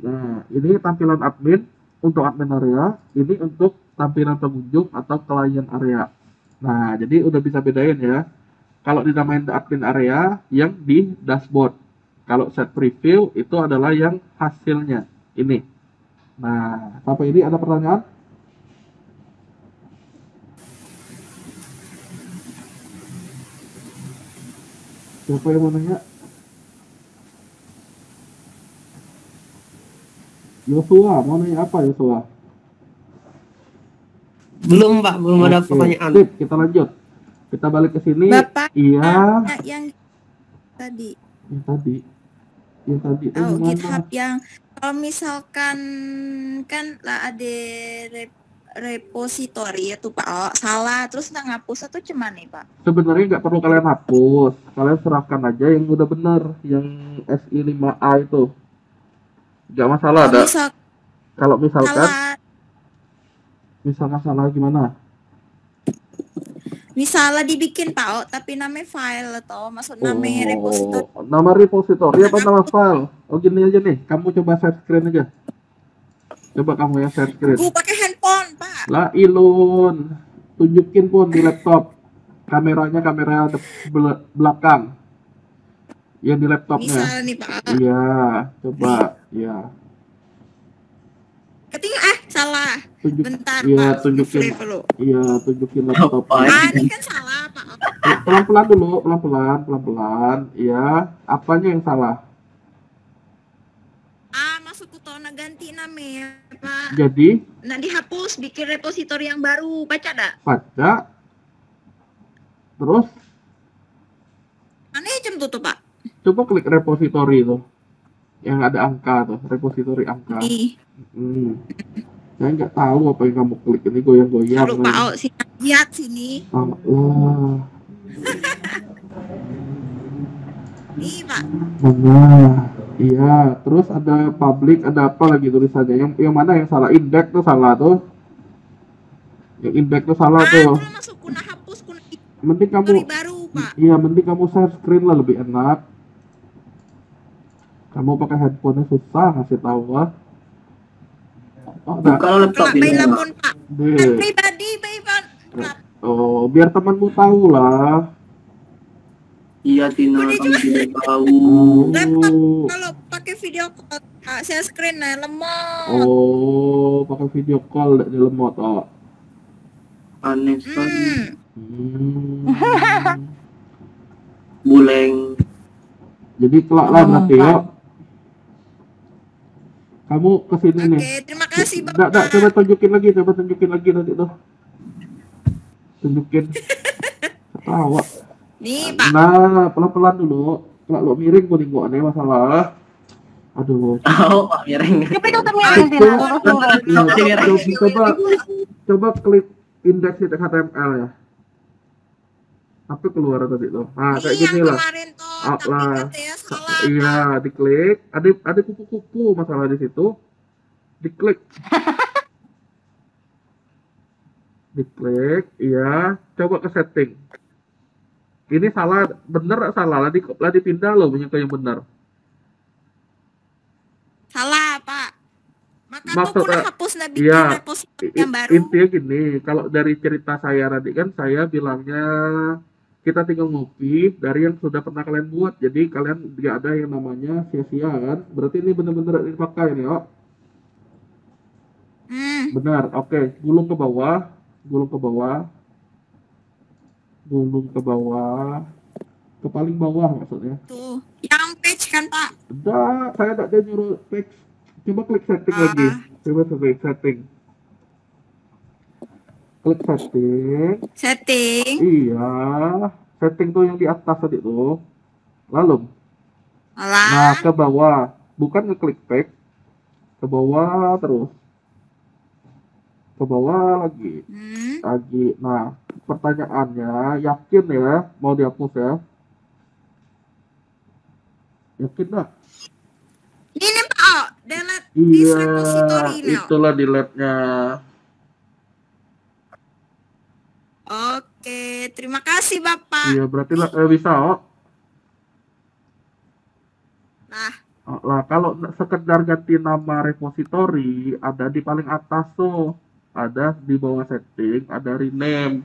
Nah, ini tampilan admin untuk admin area. Ini untuk tampilan pengunjung atau client area. Nah, jadi udah bisa bedain ya. Kalau dinamain admin area, yang di dashboard. Kalau set preview, itu adalah yang hasilnya. Ini. Nah, sampai ini ada pertanyaan? Siapa yang mau nanya? Yosua, mau nanya apa Yosua? Belum Pak, belum ada Oke, pertanyaan. sip, kita lanjut. Kita balik ke sini. Bapak, Iya, yang tadi. yang tadi itu Oh, gimana? GitHub yang kalau misalkan kan lah ada repository ya tuh Pak. Oh, salah terus nggak ngapusnya tuh cuman nih Pak. Sebenarnya nggak perlu kalian hapus, kalian serahkan aja yang udah bener, yang SI5A itu. Nggak masalah ada. Kalau misalkan, masalah gimana? Misalnya dibikin Pak, oh, tapi namanya file atau maksud namanya repository. Nama repository apa nama file? Oh gini aja nih, kamu coba share screen aja. Coba kamu ya share screen. Gue pakai handphone Pak. Lah Ilun, tunjukin pun di laptop. Kameranya kamera belakang. Yang di laptopnya. Misal nih Pak. Iya, coba. Iya. Ketinggalan salah. Bentar Iya, Pak. tunjukin. Refresh dulu. Iya, tunjukin laptopnya. Ini kan salah Pak. Pelan-pelan dulu, pelan-pelan. Iya, apanya yang salah? Masuk ke tona ganti namanya Pak. Jadi, Nah dihapus, bikin repositori yang baru. Baca dah. baca. Terus, Mana jam tuh Pak? coba klik repository itu. Yang ada angka tuh, repository angka. Nih. Saya nggak tahu apa yang kamu klik ini goyang-goyang. Lupa oh, sini lihat sini. Allah. Nih Pak. Mana? Iya, terus ada public, ada apa lagi tulisannya? Yang mana yang salah? Index tuh salah tuh. Yang index tuh salah tuh. Kalau masuk kuna hapus kuna Mending kamu, baru Pak. iya mending kamu share screen lah lebih enak. Kamu pakai handphonenya susah ngasih tahu lah. Oh, udah. Kalau laptop Bayi ini lapon Pak. Deh. Pribadi bayi Pak. Oh, biar temanmu tahu lah. iya Tina, kamu tidak tahu. Oh, Kalau pakai video call, share screen lemot. oh, pakai video call di lemot. Oh. Aneh sekali. Hmm. Buleng. Jadi kelak lah berarti yuk. Kamu kesini nih. Oke, terima kasih Nggak, Bapak. coba tunjukin lagi tadi tuh. Tunjukin. Ketawa. Nih Pak. Nah, pelan-pelan dulu. Kalau lo miring kuning gua aneh masalah. Aduh. Tahu Pak Miring. Tapi tuh miring Tina, lurus. Coba klik indeks HTML ya. Apa keluar tadi tuh? Nah, kayak Ini gini yang lah. kemarin tuh, Up tapi lah. katanya salah. Iya, diklik. Ada kupu-kupu masalah di situ. Diklik. Diklik, iya. Coba ke setting. Ini salah, bener salah. Lah dipindah loh, banyak yang benar. Salah Pak. Maka Maksud, tuh hapus nabi iya. repository yang baru. Intinya gini, kalau dari cerita saya tadi kan saya bilangnya kita tinggal ngopi dari yang sudah pernah kalian buat. Jadi kalian nggak ada yang namanya sia-sia kan. Berarti ini benar-benar dipakai nih, oh. Benar, oke. Gulung ke bawah. Ke paling bawah maksudnya. Tuh, yang page kan Pak. Udah, saya tidak ada nyuruh teks. Coba klik setting lagi. Coba setting. Klik setting. Setting. Iya, setting tuh yang di atas tadi tuh. Lalu, nah Alah. ke bawah, bukan ngeklik back, ke bawah terus, ke bawah lagi, Hmm. lagi. Nah, pertanyaannya, yakin ya mau dihapus ya? Yakin nggak? Ini Pak, oh, delete this Iya, repository now. itulah delete-nya. Oke, terima kasih Bapak. Iya, berarti bisa. Oh. Nah, Lah, kalau sekedar ganti nama repository, ada di paling atas tuh. Ada di bawah setting, ada rename.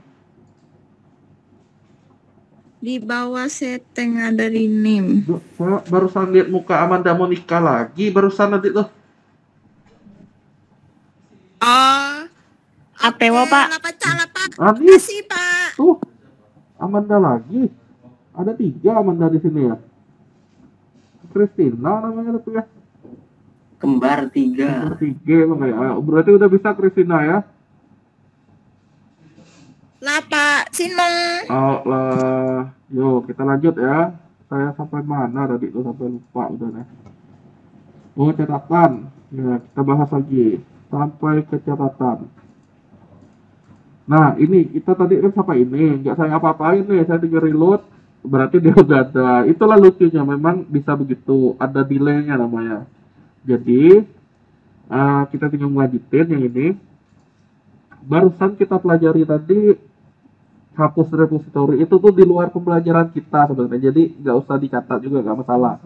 di bawah setting ada rename. Duh, saya barusan lihat muka Amanda mau nikah lagi, barusan nanti tuh. Oh, Apa wa, Pak? Lah Pak. Ah, Terima nih, kasih Pak. tuh, Amanda lagi. Ada 3 Amanda di sini ya. Christina namanya tuh ya. Kembar 3. Bertiga emang ya. Berarti udah bisa Christina ya. Lah Pak, Sinmong. Oh lah, yo kita lanjut ya. Saya sampai mana tadi tuh, sampai lupa udah nih. Oh, catatan. Ya, kita bahas lagi sampai ke catatan. Nah, ini kita tadi kan sampai ini, nggak saya apa-apain nih, saya tinggal reload, berarti dia udah ada. Itulah lucunya, memang bisa begitu, ada delay-nya namanya. Jadi, kita tinggal melanjutin yang ini. Barusan kita pelajari tadi, hapus repository, itu tuh di luar pembelajaran kita sebenarnya, jadi nggak usah dicatat juga, nggak masalah.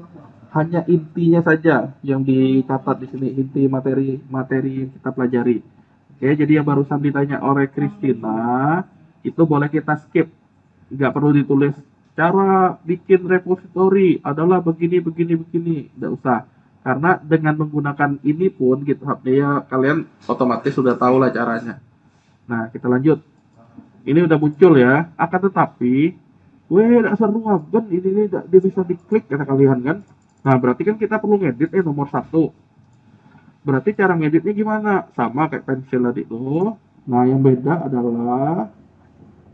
Hanya intinya saja yang dicatat di sini, inti materi yang kita pelajari. Oke, jadi yang barusan ditanya oleh Christina, itu boleh kita skip. Nggak perlu ditulis, cara bikin repository adalah begini, nggak usah. Karena dengan menggunakan ini pun GitHub ya, kalian otomatis sudah tahu lah caranya. Nah, kita lanjut. Ini udah muncul ya, akan tetapi, nggak seru banget, ini dia bisa diklik kata kalian kan. Nah, berarti kan kita perlu ngedit nomor 1. Berarti cara ngeditnya gimana? Sama kayak pensil tadi tuh. Nah, yang beda adalah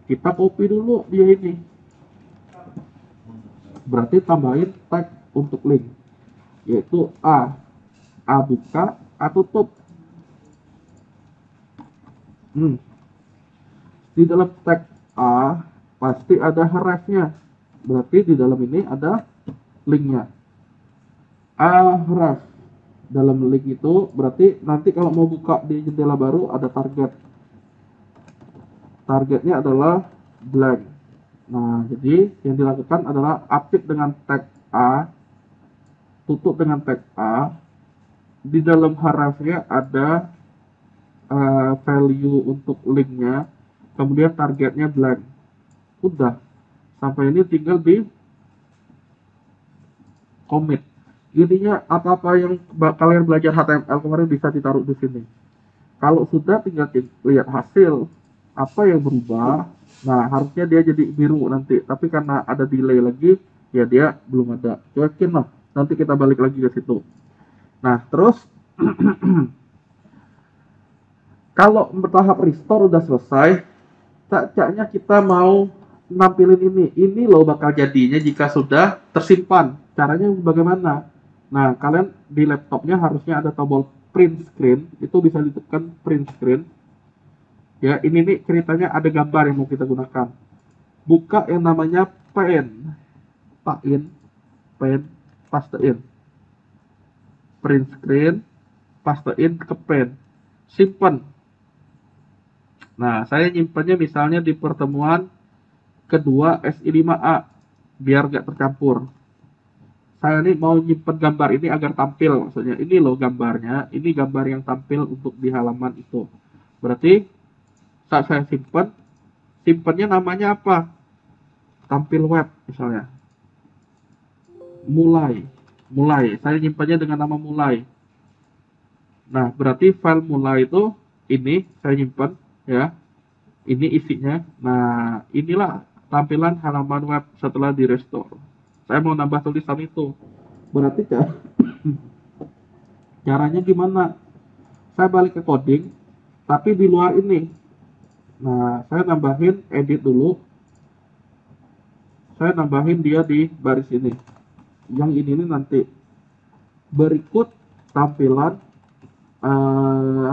kita copy dulu dia ini. Berarti tambahin tag untuk link, yaitu A buka, A tutup. Di dalam tag A pasti ada href-nya. Berarti di dalam ini ada linknya. A href. Dalam link itu berarti nanti kalau mau buka di jendela baru ada target. Targetnya adalah blank. Nah, jadi yang dilakukan adalah update dengan tag A, tutup dengan tag A. Di dalam href-nya ada value untuk linknya, kemudian targetnya blank. Udah, sampai ini tinggal di commit. Intinya apa-apa yang kalian belajar HTML kemarin bisa ditaruh di sini. Kalau sudah, tinggal lihat hasil apa yang berubah. Nah, harusnya dia jadi biru nanti, tapi karena ada delay lagi, ya dia belum ada. Cuekin lah, nanti kita balik lagi ke situ. Nah, terus kalau tahap restore udah selesai, saatnya kita mau nampilin ini loh bakal jadinya jika sudah tersimpan. Caranya bagaimana? Nah, kalian di laptopnya harusnya ada tombol print screen, itu bisa ditekan print screen. Ya, ini nih ceritanya ada gambar yang mau kita gunakan. Buka yang namanya pen, pastein. Print screen, pastein ke pen, simpan. Nah, saya nyimpannya misalnya di pertemuan kedua SI5A, biar nggak tercampur. Saya nih mau nyimpan gambar ini agar tampil, maksudnya ini loh gambarnya, ini gambar yang tampil untuk di halaman itu. Berarti saat saya simpannya namanya apa? Tampil web misalnya. Mulai. Saya nyimpannya dengan nama mulai. Nah, berarti file mulai itu ini saya nyimpan ya. Ini isinya. Nah, inilah tampilan halaman web setelah di restore. Saya mau nambah tulisan itu. Berarti caranya gimana? saya balik ke coding, tapi di luar ini. Nah, saya nambahin edit dulu. Saya nambahin dia di baris ini. Yang ini nanti berikut tampilan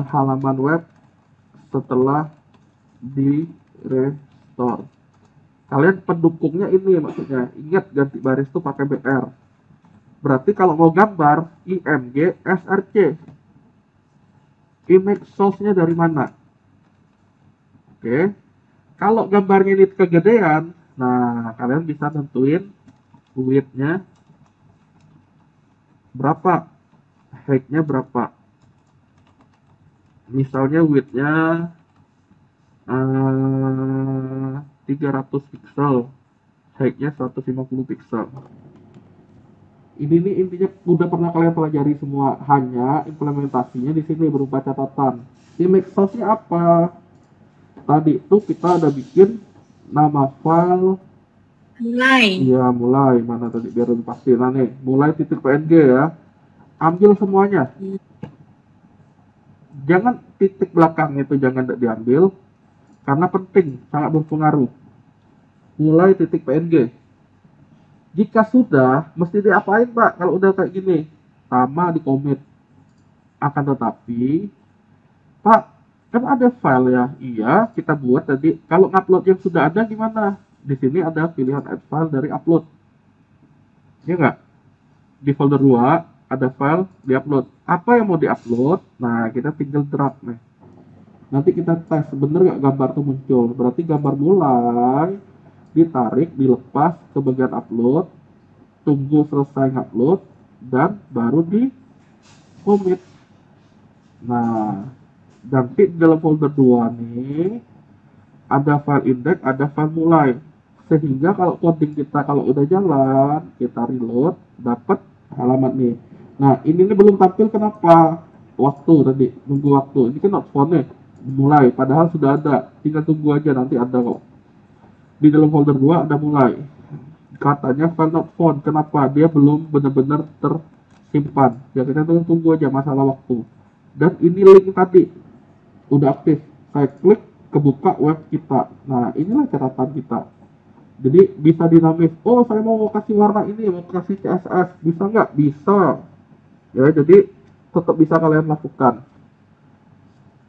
halaman web setelah di restore. Kalian pendukungnya ini maksudnya. Ingat ganti baris tuh pakai BR. Berarti kalau mau gambar IMG SRC. Image source-nya dari mana? Oke. Kalau gambarnya ini kegedean, nah kalian bisa tentuin width-nya berapa, height-nya berapa. Misalnya width-nya 300 pixel, height-nya 150 pixel. Ini nih intinya udah pernah kalian pelajari semua, hanya implementasinya di sini berupa catatan. Image source-nya apa? Tadi tuh kita ada bikin nama file. Mulai. Iya, mulai. Mana tadi biar lebih pasti. Nah nih, mulai titik PNG ya. Ambil semuanya. Jangan titik belakang itu jangan diambil karena penting, sangat berpengaruh. Mulai titik PNG. Jika sudah, mesti diapain Pak kalau udah kayak gini? Sama di commit. Akan tetapi, Pak, kan ada file ya? Iya, kita buat tadi. Kalau upload yang sudah ada gimana? Di sini ada pilihan add file dari upload. Iya nggak? Di folder 2 ada file di upload. Apa yang mau di-upload? Nah, kita tinggal drag nih. Nanti kita tes bener nggak gambar tuh muncul. Berarti gambar mulai ditarik, dilepas ke bagian upload, tunggu selesai upload, dan baru di commit. Nah, nanti di dalam folder 2 nih ada file index, ada file mulai. Sehingga kalau coding kita kalau udah jalan, kita reload, dapat halaman nih. Nah, ini nih belum tampil kenapa? Waktu tadi, nunggu waktu. Ini kan not found nih, mulai. Padahal sudah ada, tinggal tunggu aja nanti ada kok. Di dalam folder 2 ada mulai. Katanya file not found. Kenapa? Dia belum benar-benar tersimpan. Ya kita tunggu aja masalah waktu. Dan ini link tadi udah aktif. Saya klik kebuka web kita. Nah, inilah catatan kita. Jadi bisa dinamis. Oh, saya mau kasih warna ini, mau kasih CSS. Bisa nggak? Bisa. Ya, jadi tetap bisa kalian lakukan.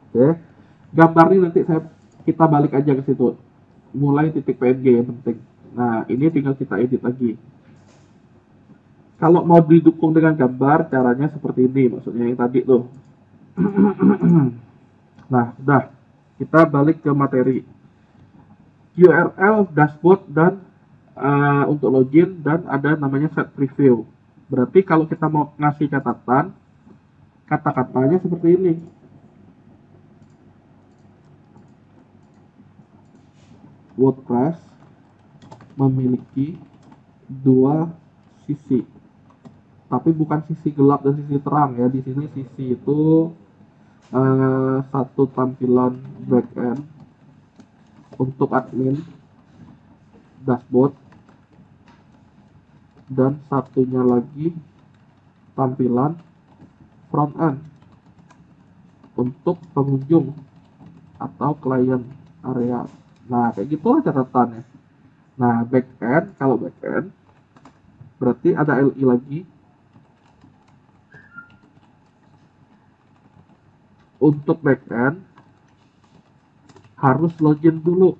Oke. Gambar ini nanti kita balik aja ke situ. Mulai titik PNG yang penting. Nah, ini tinggal kita edit lagi. Kalau mau didukung dengan gambar, caranya seperti ini. Maksudnya yang tadi tuh. Nah, udah. Kita balik ke materi. URL, dashboard, dan untuk login, dan ada namanya set preview. Berarti kalau kita mau ngasih catatan, kata-katanya seperti ini. WordPress memiliki dua sisi, tapi bukan sisi gelap dan sisi terang ya. Di sini sisi itu satu tampilan backend untuk admin dashboard, dan satunya lagi tampilan front end untuk pengunjung atau klien area. Nah, kayak gitulah catatannya. Nah, backend, kalau backend berarti ada LI lagi. Untuk backend harus login dulu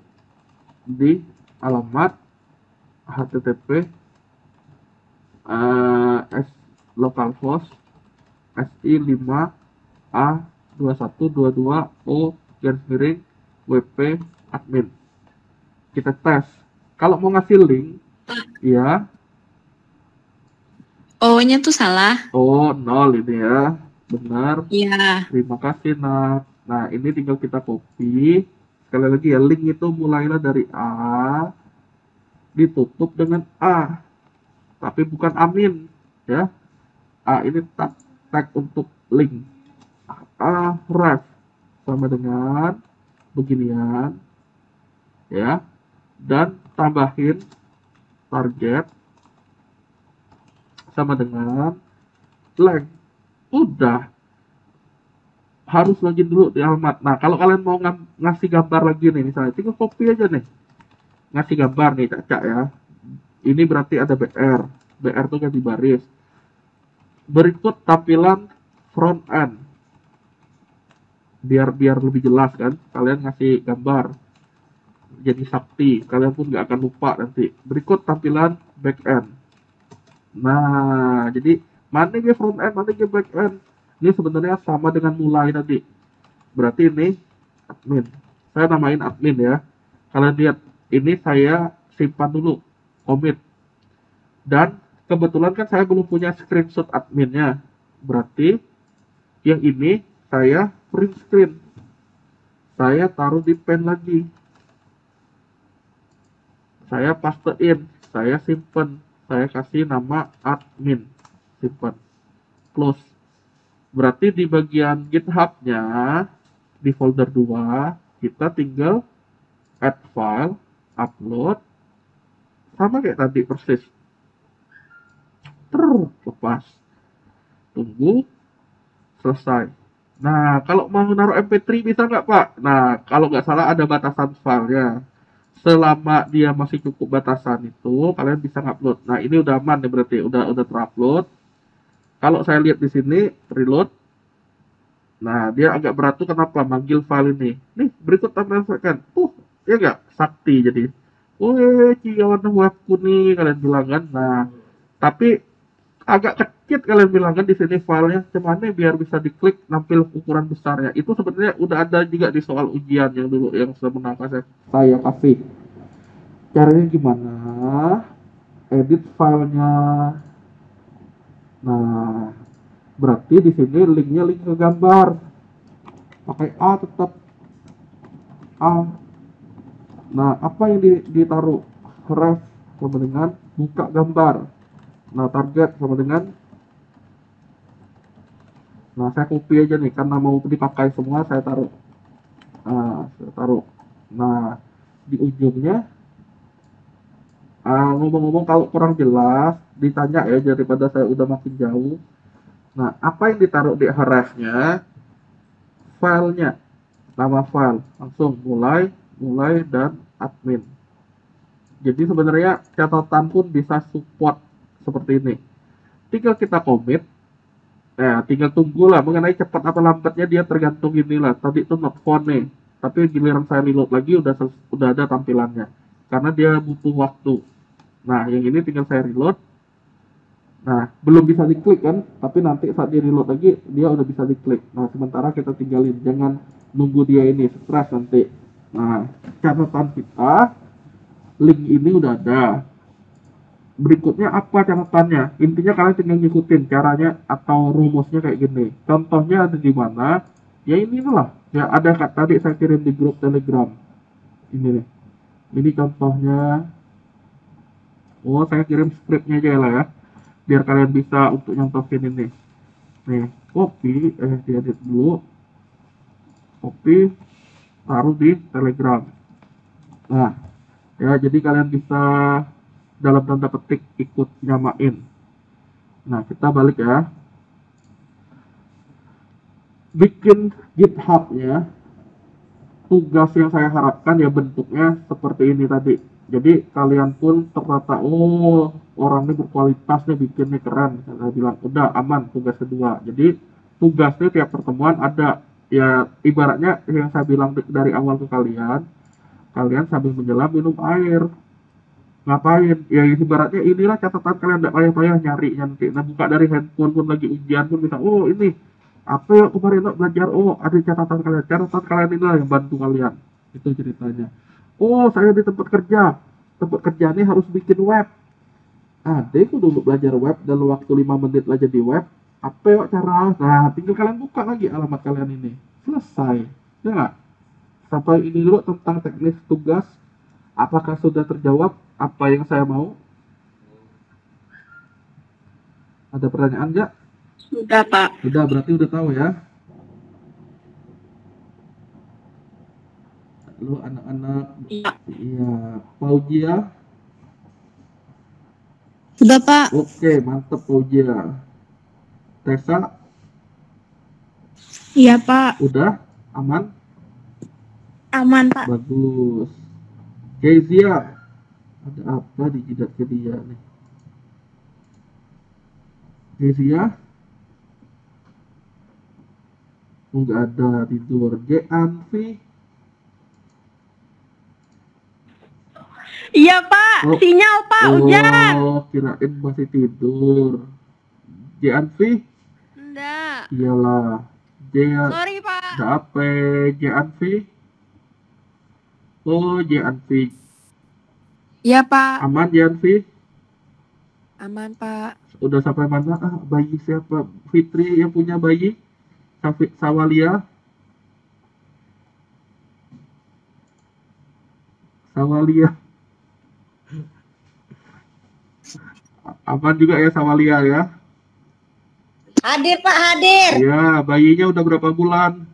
di alamat http localhost si5a2122o_wp admin. Kita tes. Kalau mau ngasih link, ya. O-nya tuh salah. Oh, 0 ini ya. Benar. Iya. Terima kasih, Nak. Nah, ini tinggal kita copy. Sekali lagi ya, link itu mulailah dari A, ditutup dengan A. Tapi bukan amin, ya. A ini tag untuk link. A ref sama dengan beginian, ya. Dan tambahin target sama dengan length. Udah. harus login dulu di alamat. Nah, kalau kalian mau ngasih gambar lagi nih, misalnya tinggal copy aja nih. Ngasih gambar nih, Caca ya. Ini berarti ada BR. BR itu ganti baris. Berikut tampilan front end. Biar lebih jelas kan, kalian ngasih gambar. Jadi sakti, kalian pun nggak akan lupa nanti. Berikut tampilan back end. Nah, jadi mana yang front end, mana yang back end. Ini sebenarnya sama dengan mulai tadi. Berarti ini admin. Saya namain admin ya. Kalian lihat, ini saya simpan dulu, commit. Dan kebetulan kan saya belum punya screenshot adminnya. Berarti yang ini saya print screen. Saya taruh di pen lagi. Saya pastein, saya simpen, saya kasih nama admin, simpen, close. Berarti di bagian GitHub-nya, di folder 2, kita tinggal add file, upload, sama kayak tadi persis. Lepas. Tunggu, selesai. Nah, kalau mau naruh MP3 bisa nggak, Pak? Nah, kalau nggak salah ada batasan filenya. Selama dia masih cukup batasan itu, kalian bisa ngupload. Nah, ini udah aman nih berarti, udah terupload. Kalau saya lihat di sini, reload. Nah, dia agak berat tuh kenapa? Manggil file ini. Nih, berikut tampilkan. Ya nggak? Sakti jadi. Wih, warna webku nih, kalian bilang kan. Nah, tapi agak kecil kalian bilang kan di sini filenya. Cuman biar bisa diklik nampil ukuran besarnya. Itu sebenarnya udah ada juga di soal ujian yang dulu yang sebenarnya saya kasih. Caranya gimana? Edit filenya. Nah, berarti di sini linknya link ke gambar. Pakai A tetap A. Nah, apa yang ditaruh? Ref sama dengan buka gambar. Nah, target sama dengan. Nah, saya copy aja nih karena mau dipakai semua, saya taruh. Nah, saya taruh. Nah, di ujungnya ngomong-ngomong kalau kurang jelas ditanya ya, daripada saya udah makin jauh. Nah, apa yang ditaruh di href-nya? Filenya, nama file, langsung mulai dan admin. Jadi sebenarnya catatan pun bisa support seperti ini. Tinggal kita commit, tinggal tunggu lah mengenai cepat atau lambatnya dia tergantung inilah. Tadi itu not found nih, tapi giliran saya reload lagi udah ada tampilannya karena dia butuh waktu. Nah, yang ini tinggal saya reload. Nah, belum bisa diklik kan, tapi nanti saat di reload lagi dia udah bisa diklik. Nah, sementara kita tinggalin, jangan nunggu dia ini stres nanti. Nah, catatan kita link ini udah ada. Berikutnya apa catatannya? Intinya kalian tinggal ngikutin caranya atau rumusnya kayak gini. Contohnya ada di mana? Ya inilah. Ya ada tadi saya kirim di grup Telegram. Ini nih. Ini contohnya. Oh, saya kirim scriptnya aja lah ya, biar kalian bisa untuk nyontohin ini. Nih, copy, diedit dulu, copy, taruh di Telegram. Nah, ya jadi kalian bisa dalam tanda petik ikut nyamain. Nah, kita balik ya. Bikin GitHub ya. Tugas yang saya harapkan ya bentuknya seperti ini tadi. Jadi kalian pun tertata, oh orang ini berkualitas nih, bikinnya keren. Saya bilang udah aman tugas kedua. Jadi tugasnya tiap pertemuan ada. Ya ibaratnya yang saya bilang dari awal ke kalian sambil menyelam minum air. Ngapain? Ya ibaratnya inilah catatan kalian, tidak payah-payah nyari nanti. Nah, buka dari handphone pun lagi ujian pun bisa. Oh ini apa ya kemarin belajar? Oh ada catatan kalian. Catatan kalian inilah yang bantu kalian. Itu ceritanya. Oh, saya di tempat kerja. Tempat kerja ini harus bikin web. Adekku dulu belajar web dalam waktu 5 menit aja di web. Apa ya cara? Nah, tinggal kalian buka lagi alamat kalian ini. Selesai. Ya nggak? Sampai ini dulu tentang teknis tugas. Apakah sudah terjawab apa yang saya mau? Ada pertanyaan nggak? Sudah, Pak. Sudah, berarti udah tahu ya. Lu anak-anak, iya, Paujia. Sudah, Pak. Oke, mantep Paujia. Tessa, Iya, Pak. Udah? Aman? Aman, Pak. Bagus. Kezia, ada apa di jidat ke dia nih? Kezia? Nggak ada, tidur. Anfi? Iya, Pak. Oh. Sinyal, Pak. Hujan. Oh, kirain masih tidur. Anfi? Enggak. Iyalah. Sorry, Pak. Ada apa? Anfi? Oh, Anfi. Iya, Pak. Aman, Anfi? Aman, Pak. Udah sampai mana? Ah, bayi siapa? Fitri yang punya bayi? Sawalia? Sawalia. Aman juga ya Sawalia ya? Hadir Pak, hadir. Iya, bayinya udah berapa bulan?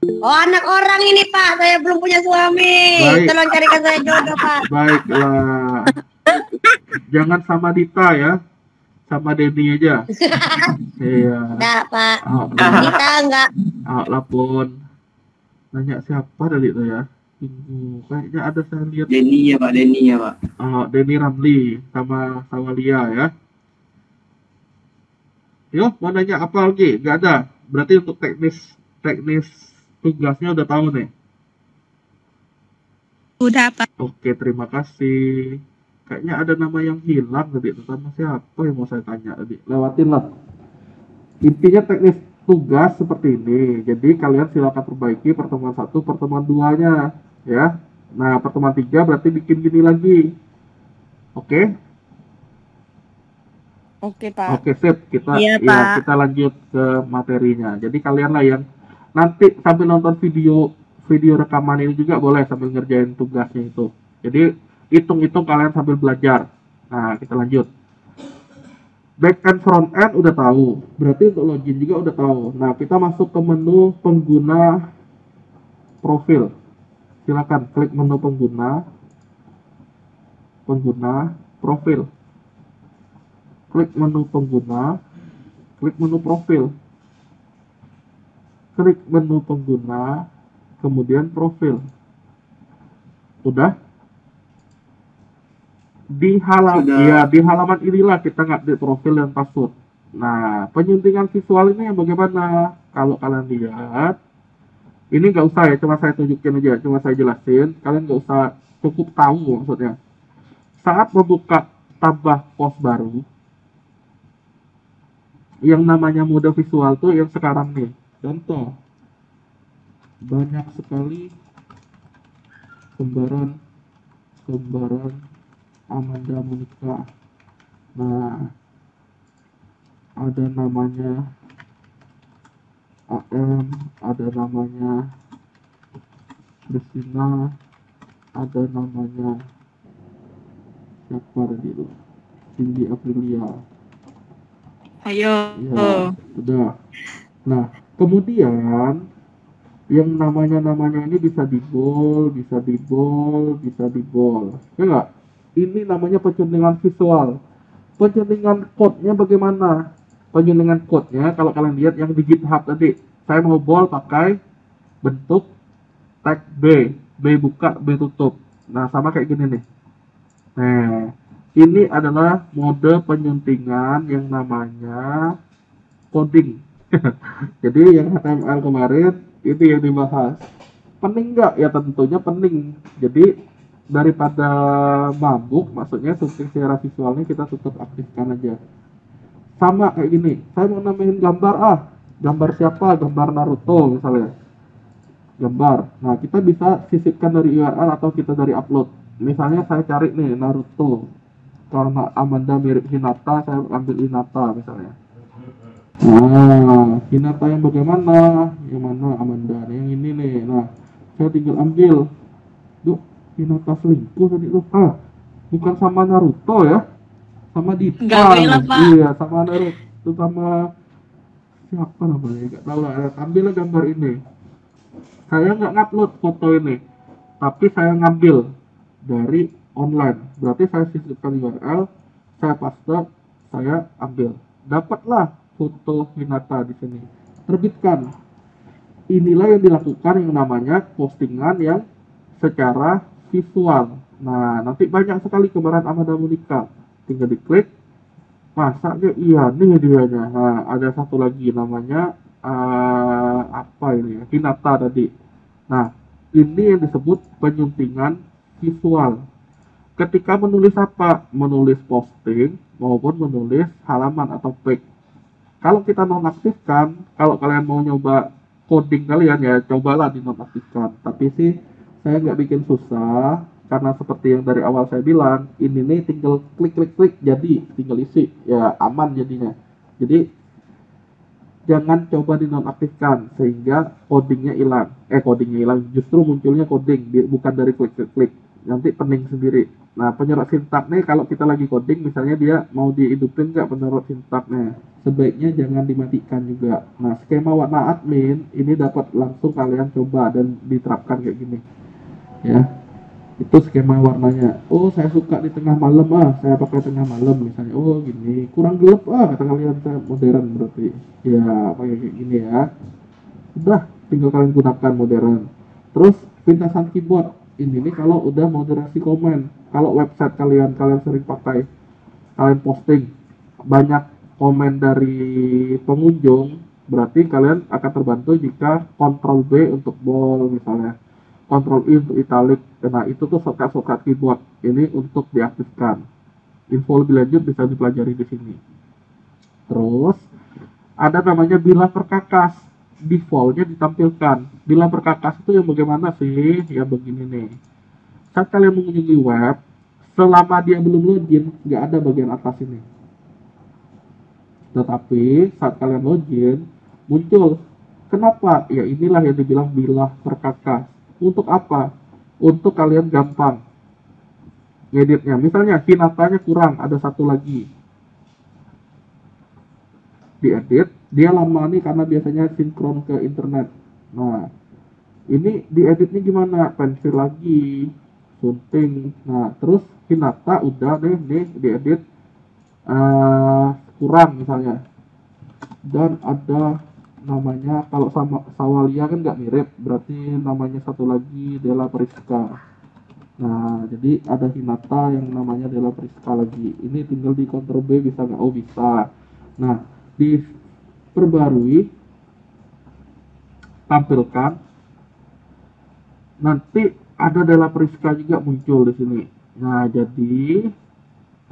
Oh, anak orang ini Pak, saya belum punya suami. Baik. Tolong carikan saya jodoh Pak. Baiklah. Jangan sama Dita ya. Sama Denny aja. Iya. Enggak Pak, Ah, kita enggak. lapon. Nanya siapa tadi itu ya? Tunggu, kayaknya ada saya lihat. Denny ya Pak, Denny ya Pak. Denny Ramli sama Sawalia ya. Yo, mau nanya apa lagi? Nggak ada. Berarti untuk teknis tugasnya udah tahu nih. Udah, Pak. Oke, terima kasih. Kayaknya ada nama yang hilang tadi. Sama siapa yang mau saya tanya tadi? Lewatin lah. Intinya teknis tugas seperti ini. Jadi kalian silakan perbaiki pertemuan 1, pertemuan 2-nya. Ya. Nah, pertemuan 3 berarti bikin gini lagi. Oke? Oke, Pak. Oke, sip. Kita Iya, ya, Pak. kita lanjut ke materinya. Jadi kalian lah yang nanti sambil nonton video rekaman ini juga boleh sambil ngerjain tugasnya itu. Jadi hitung-hitung kalian sambil belajar. Nah, kita lanjut. Back and front end udah tahu. Berarti untuk login juga udah tahu. Nah, kita masuk ke menu pengguna profil. Silakan klik menu pengguna profil. Klik menu pengguna, klik menu profil. Klik menu pengguna, kemudian profil. Udah? Sudah. Di halaman inilah kita ngupdate profil dan password. Nah, penyuntingan visual ini yang bagaimana? Kalau kalian lihat, ini nggak usah ya, cuma saya tunjukin aja, cuma saya jelasin. Kalian nggak usah, cukup tahu maksudnya. Saat membuka tambah post baru, yang namanya mode visual tuh yang sekarang nih. Contoh, banyak sekali kembaran Amanda menikah. Nah, ada namanya AM, ada namanya Christina, ada namanya siapa tadi itu? Cindy Aprilia. Ayo. Ya, udah. Nah, kemudian yang namanya ini bisa di bold, bisa di bold, bisa di bold. Ya nggak? Ini namanya pencuntingan visual. Pencuntingan code-nya bagaimana? Pencuntingan code-nya kalau kalian lihat yang di GitHub tadi, saya mau bold pakai bentuk tag B buka, B tutup. Nah, sama kayak gini nih. Nah, ini adalah mode penyuntingan yang namanya coding. Jadi yang HTML kemarin itu yang dibahas. Pening nggak? Ya tentunya pening. Jadi daripada mabuk, maksudnya secara visualnya kita tetap aktifkan aja. Sama kayak gini. Saya mau namain gambar gambar siapa? Gambar Naruto misalnya. Gambar. Nah, kita bisa sisipkan dari URL atau kita dari upload. Misalnya saya cari nih Naruto. Karena Amanda mirip Hinata, saya ambil Hinata misalnya. Nah, Hinata yang bagaimana? Yang mana Amanda? Yang ini nih. Nah, saya tinggal ambil. Duh, Hinata selingkuh tadi tuh. Bukan sama Naruto ya? Sama Dita. Nggak boleh lah, Pak. Iya, sama Naruto, sama siapa namanya? Nggak tahu lah. Ambillah gambar ini. Saya nggak ngupload foto ini, tapi saya ngambil dari online. Berarti saya sisipkan URL, saya paste, saya ambil. Dapatlah foto Hinata di sini. terbitkan. Inilah yang dilakukan yang namanya postingan yang secara visual. Nah, nanti banyak sekali kemarahan Amanda Monica. Tinggal diklik. Masa aja iya nih dianya. Nah, ada satu lagi namanya apa ini ya? Hinata tadi. Nah, ini yang disebut penyuntingan visual. Ketika menulis apa? Menulis posting maupun menulis halaman atau page. Kalau kita nonaktifkan, kalau kalian mau nyoba coding kalian ya, cobalah dinonaktifkan. Tapi sih saya nggak bikin susah, karena seperti yang dari awal saya bilang, ini nih tinggal klik jadi, tinggal isi, ya aman jadinya. Jadi jangan coba dinonaktifkan sehingga codingnya hilang, justru munculnya coding bukan dari klik, nanti pening sendiri. Nah, penyerot sintak nih kalau kita lagi coding, misalnya dia mau dihidupin nggak penyerot sintaknya, sebaiknya jangan dimatikan juga. Nah, skema warna admin ini dapat langsung kalian coba dan diterapkan kayak gini ya. Itu skema warnanya. Oh, saya suka di tengah malam, saya pakai tengah malam misalnya. Oh, gini kurang gelap, kata kalian, saya modern berarti ya, pakai kayak gini ya. Udah, tinggal kalian gunakan modern. Terus pintasan keyboard ini nih kalau udah moderasi komen. Kalau website kalian sering pakai, kalian posting banyak komen dari pengunjung, berarti kalian akan terbantu jika Ctrl B untuk bold misalnya, Ctrl I untuk italic. Nah, itu tuh shortcut keyboard ini untuk diaktifkan. Info lebih lanjut bisa dipelajari di sini. Terus ada namanya bilah perkakas, defaultnya ditampilkan. Bilah perkakas itu yang bagaimana sih? Ya begini nih. Saat kalian mengunjungi web, selama dia belum login, nggak ada bagian atas ini. Tetapi saat kalian login, muncul. Kenapa? Ya inilah yang dibilang bilah perkakas. Untuk apa? Untuk kalian gampang ngeditnya. Misalnya hinatanya kurang, ada satu lagi. Diedit, dia lama nih karena biasanya sinkron ke internet. Nah, ini dieditnya gimana? Pensil lagi, sunting. Nah, terus hinata udah deh nih diedit kurang misalnya. Dan ada namanya, kalau sama Sawalia kan nggak mirip, berarti namanya satu lagi Della Priska. Nah, jadi ada Hinata yang namanya Della Priska lagi. Ini tinggal di Ctrl B bisa nggak? Oh, bisa. Nah, diperbarui, tampilkan. Nanti ada Della Priska juga muncul di sini. Nah, jadi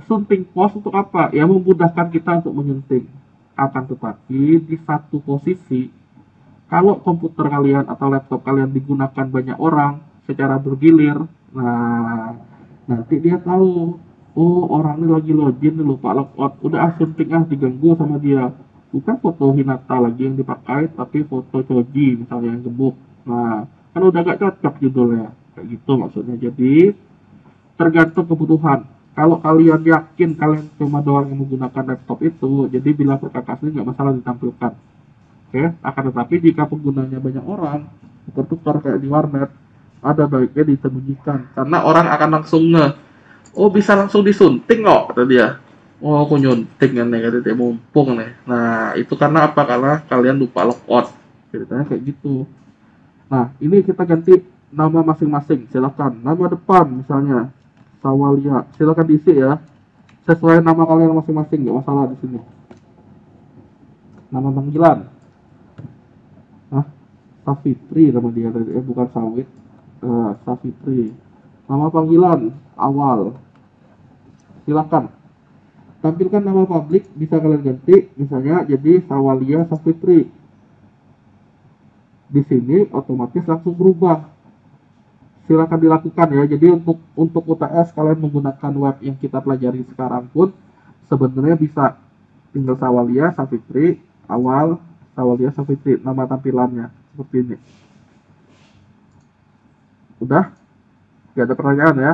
sunting pos untuk apa? Ya memudahkan kita untuk menyunting. Akan tetapi di satu posisi, kalau komputer kalian atau laptop kalian digunakan banyak orang secara bergilir, nah nanti dia tahu, oh orang ini lagi login nih, lupa logout, udah sunting diganggu sama dia. Bukan foto Hinata lagi yang dipakai, tapi foto Choji misalnya yang gebuk. Nah, kan udah gak cocok judulnya, kayak gitu maksudnya. Jadi tergantung kebutuhan. Kalau kalian yakin kalian cuma doang yang menggunakan laptop itu, jadi bilah perkakas ini nggak masalah ditampilkan. Oke, akan tetapi jika penggunanya banyak orang, tukar-tukar kayak di warnet, ada baiknya disembunyikan. Karena orang akan langsung oh bisa langsung disunting kok, kata dia. Oh, aku nyunting nih, kata dia, mumpung nih. Nah, itu karena apa? Karena kalian lupa logout. Ceritanya kayak gitu. Nah, ini kita ganti nama masing-masing. Silakan. Nama depan misalnya Sawalia, silakan diisi ya, sesuai nama kalian masing-masing, nggak masalah di sini. Nama panggilan, Safitri nama dia tadi, bukan Sawit, Safitri. Nama panggilan awal, silakan. Tampilkan nama publik, bisa kalian ganti, misalnya jadi Sawalia Safitri. Di sini otomatis langsung berubah. Silakan dilakukan ya. Jadi untuk UTS kalian menggunakan web yang kita pelajari sekarang pun sebenarnya bisa, tinggal Sawalia Safitri awal, Sawalia Safitri nama tampilannya seperti ini. Udah? Gak ada pertanyaan ya.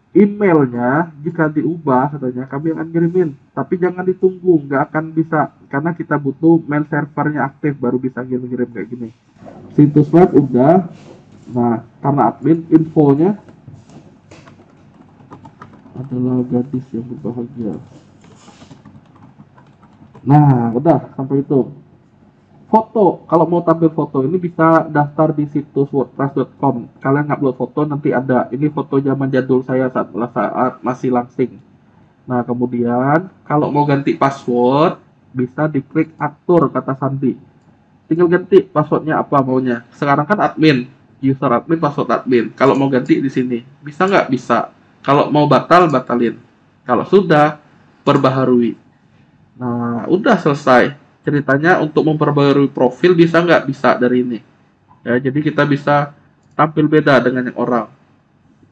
Emailnya jika diubah katanya kami akan kirimin, tapi jangan ditunggu, nggak akan bisa karena kita butuh mail servernya aktif baru bisa kirim kayak gini. Situs web udah. Nah, karena admin, infonya adalah gadis yang berbahagia. Nah, udah sampai itu. Foto, kalau mau tampil foto ini bisa daftar di situs wordpress.com. Kalian ngupload foto nanti ada. Ini foto zaman jadul saya saat masih langsing. Nah, kemudian kalau mau ganti password bisa diklik atur kata sandi. Tinggal ganti passwordnya apa maunya. Sekarang kan admin, user admin, password admin. Kalau mau ganti di sini, bisa nggak? Bisa. Kalau mau batalin. Kalau sudah, perbaharui. Nah, udah selesai. Ceritanya untuk memperbarui profil bisa nggak? Bisa dari ini. Ya, jadi kita bisa tampil beda dengan yang orang.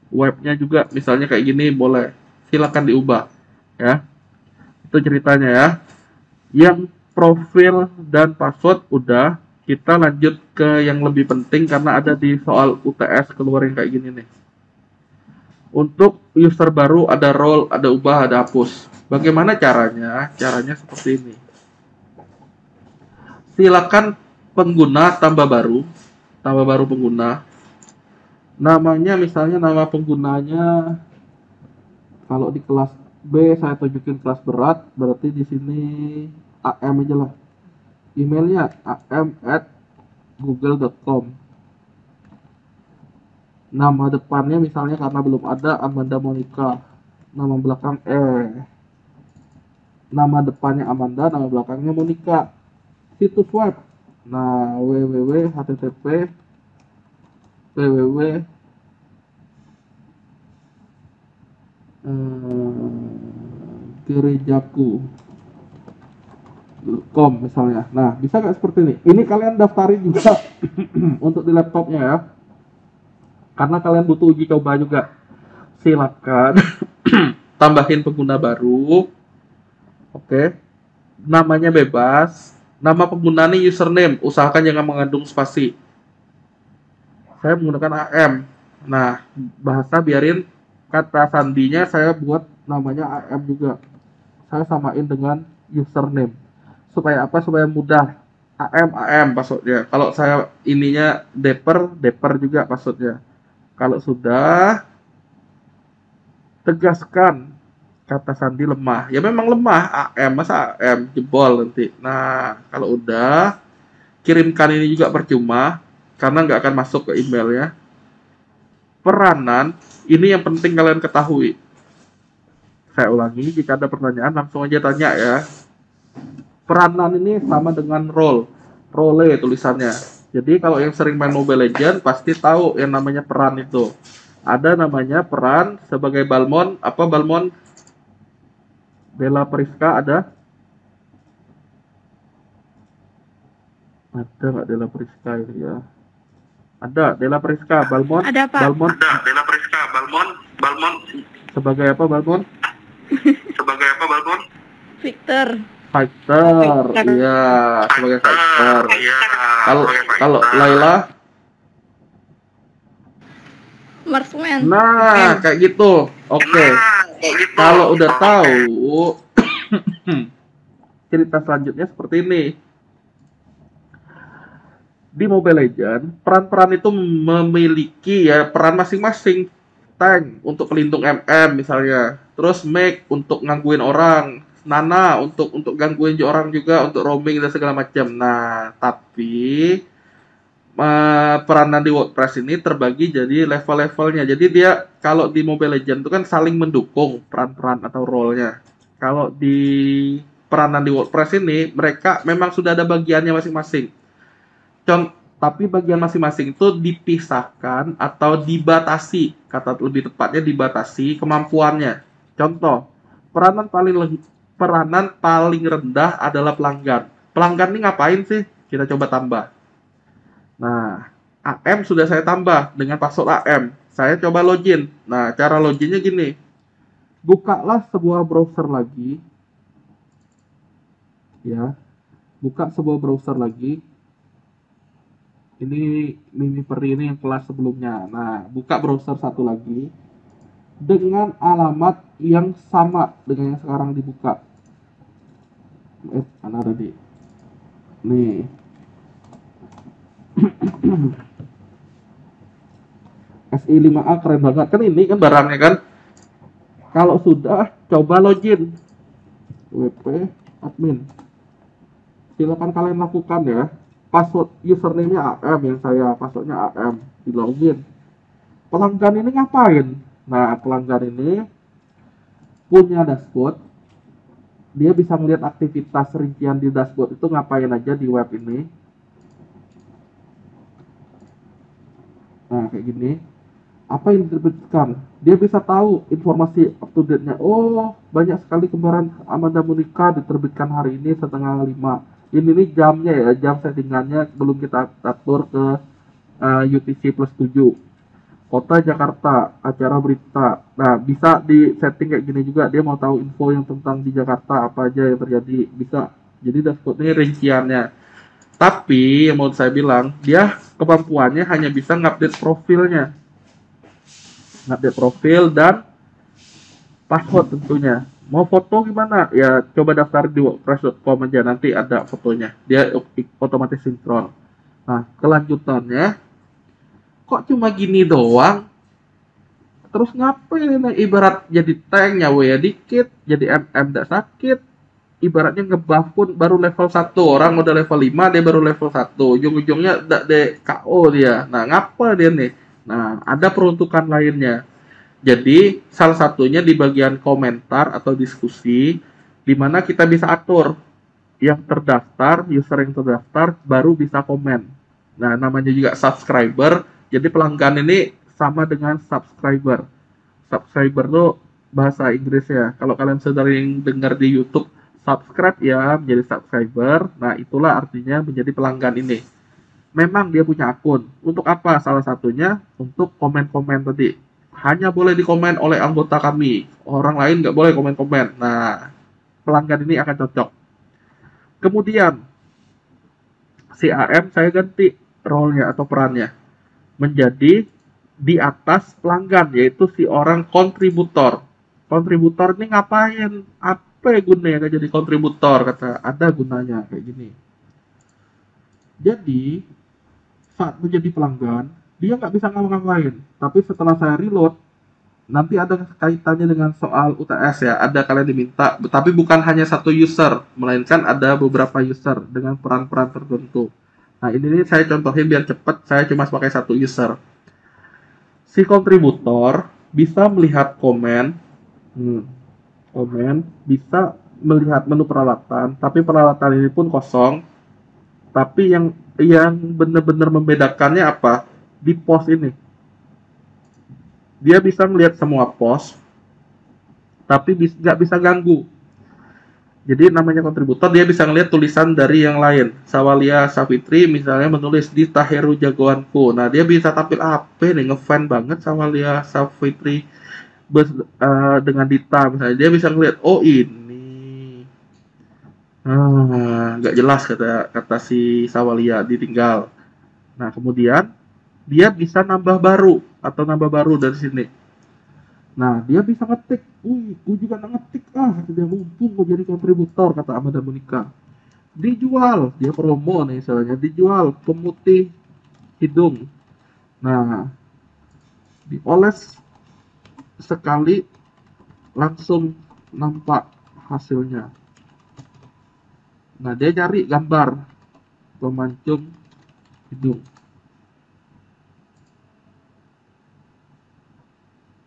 Webnya juga misalnya kayak gini boleh. Silakan diubah. Ya, itu ceritanya ya. Yang profil dan password udah. Kita lanjut ke yang lebih penting karena ada di soal UTS keluar yang kayak gini nih. Untuk user baru ada role, ada ubah, ada hapus. Bagaimana caranya? Caranya seperti ini. Silakan pengguna tambah baru pengguna. Namanya misalnya nama penggunanya kalau di kelas B saya tunjukin kelas berat, berarti di sini AM aja lah. Emailnya am@google.com. Nama depannya misalnya karena belum ada Amanda Monica. Nama belakang Nama depannya Amanda, nama belakangnya Monica. Situs web. Nah, http gerejaku.com misalnya. Nah, bisa nggak seperti ini? Ini kalian daftarin juga untuk di laptopnya ya. Karena kalian butuh uji coba juga. Silakan tambahin pengguna baru. Oke. Namanya bebas. Nama pengguna nih username, usahakan jangan mengandung spasi. Saya menggunakan AM. Nah, bahasa biarin kata sandinya saya buat namanya AM juga. Saya samain dengan username. Supaya apa? Supaya mudah. AM passwordnya. Kalau saya ininya deper juga passwordnya. Kalau sudah, tegaskan kata sandi lemah. Ya memang lemah, masa AM jebol nanti. Nah, kalau udah, kirimkan ini juga percuma, karena nggak akan masuk ke email ya. Peranan, ini yang penting kalian ketahui. Saya ulangi, jika ada pertanyaan langsung aja tanya ya. Peranan ini sama dengan role tulisannya. Jadi kalau yang sering main Mobile Legends pasti tahu yang namanya peran itu. Ada namanya peran sebagai Balmond, Bella Priska ada? Ada nggak Della Priska ini ya? Ada Della Priska, Balmond. Ada, Pak. Balmond. Ada Della Priska, Balmond. Sebagai apa Balmond? Victor. Fighter. Iya, sebagai fighter. Kalau Laila? Marksman. Nah, kayak gitu. Oke. Kalau udah tahu, cerita selanjutnya seperti ini. Di Mobile Legends, peran-peran itu memiliki ya peran masing-masing. Tank untuk pelindung MM misalnya. Terus Meg untuk ngangguin orang. Nana untuk gangguin orang juga, untuk roaming dan segala macam. Nah, tapi peranan di WordPress ini terbagi jadi level-levelnya. Jadi dia kalau di Mobile Legends itu kan saling mendukung peran-peran atau role-nya. Kalau di peranan di WordPress ini mereka memang sudah ada bagiannya masing-masing. Tapi bagian masing-masing itu dipisahkan atau dibatasi, kata lebih tepatnya dibatasi kemampuannya. Contoh, peranan paling rendah adalah pelanggan. Pelanggan ini ngapain sih? Kita coba tambah. Nah, AM sudah saya tambah dengan password AM. Saya coba login. Nah, cara loginnya gini. Bukalah sebuah browser lagi. Ya. Buka sebuah browser lagi. Ini Mimi Peri ini yang kelas sebelumnya. Nah, buka browser satu lagi. Dengan alamat yang sama dengan yang sekarang dibuka. Mana tadi? Nih. SI5A keren banget kan, ini kan barangnya kan. Kalau sudah, coba login WP admin. Silakan kalian lakukan ya. password username-nya AM, yang saya passwordnya AM, di login. Pelanggan ini ngapain? Nah, pelanggan ini punya dashboard. Dia bisa melihat aktivitas rincian di dashboard itu ngapain aja di web ini. Nah, kayak gini. Apa yang diterbitkan? Dia bisa tahu informasi up to date-nya. Oh, banyak sekali kembaran Amanda Monica diterbitkan hari ini setengah 5. Ini nih jamnya ya, jam settingannya belum kita atur ke UTC plus 7. Kota Jakarta, acara berita. Nah, bisa di setting kayak gini juga. Dia mau tahu info yang tentang di Jakarta, apa aja yang terjadi. Bisa. Jadi dashboard ini rinciannya. Tapi, yang mau saya bilang, dia kemampuannya hanya bisa ngupdate profilnya. Ngupdate profil dan password tentunya. Mau foto gimana? Ya, coba daftar di wordpress.com aja. Nanti ada fotonya. Dia otomatis sinkron. Nah, kelanjutannya, kok cuma gini doang? Terus ngapain ini? Ibarat jadi tank, nyawa ya dikit, jadi MM tidak sakit. Ibaratnya ngebuff pun baru level 1. Orang udah level 5, dia baru level 1. Ujung-ujungnya udah KO dia. Nah, ngapa dia nih? Nah, ada peruntukan lainnya. Jadi, salah satunya di bagian komentar atau diskusi, di mana kita bisa atur yang terdaftar, user yang terdaftar, baru bisa komen. Nah, namanya juga subscriber. Jadi, pelanggan ini sama dengan subscriber. Subscriber tuh bahasa Inggris ya. Kalau kalian sering dengar di YouTube, subscribe ya, menjadi subscriber. Nah, itulah artinya menjadi pelanggan ini. Memang dia punya akun. Untuk apa? Salah satunya untuk komen-komen tadi. Hanya boleh dikomen oleh anggota kami. Orang lain nggak boleh komen-komen. Nah, pelanggan ini akan cocok. Kemudian, si AM saya ganti role-nya atau perannya. Menjadi di atas pelanggan, yaitu si orang kontributor. Kontributor ini ngapain? Apa gunanya nggak jadi kontributor? Kata, ada gunanya, kayak gini. Jadi, saat menjadi pelanggan, dia nggak bisa ngapa-ngapain. Tapi setelah saya reload, nanti ada kaitannya dengan soal UTS ya. Ada kalian diminta, tapi bukan hanya satu user, melainkan ada beberapa user dengan peran-peran tertentu. Nah, ini saya contohin biar cepat, saya cuma pakai satu user. Si kontributor bisa melihat komen, bisa melihat menu peralatan, tapi peralatan ini pun kosong. Tapi yang benar-benar membedakannya apa? Di post ini. Dia bisa melihat semua post, tapi nggak bisa ganggu. Jadi namanya kontributor, dia bisa ngelihat tulisan dari yang lain. Sawalia Safitri misalnya menulis di Taheru Jagoanku. Nah, dia bisa tampil apa nih, ngefan banget Sawalia Safitri dengan Dita misalnya. Dia bisa ngelihat, oh ini nggak jelas kata si Sawalia, ditinggal. Nah, kemudian dia bisa nambah baru dari sini. Nah, dia bisa ngetik. Gue juga ngetik. Dia mumpung mau jadi kontributor, kata Amanda Monica. Dijual, dia promo nih misalnya. Dijual pemutih hidung. Nah, dioles sekali langsung nampak hasilnya. Nah, dia cari gambar pemancung hidung.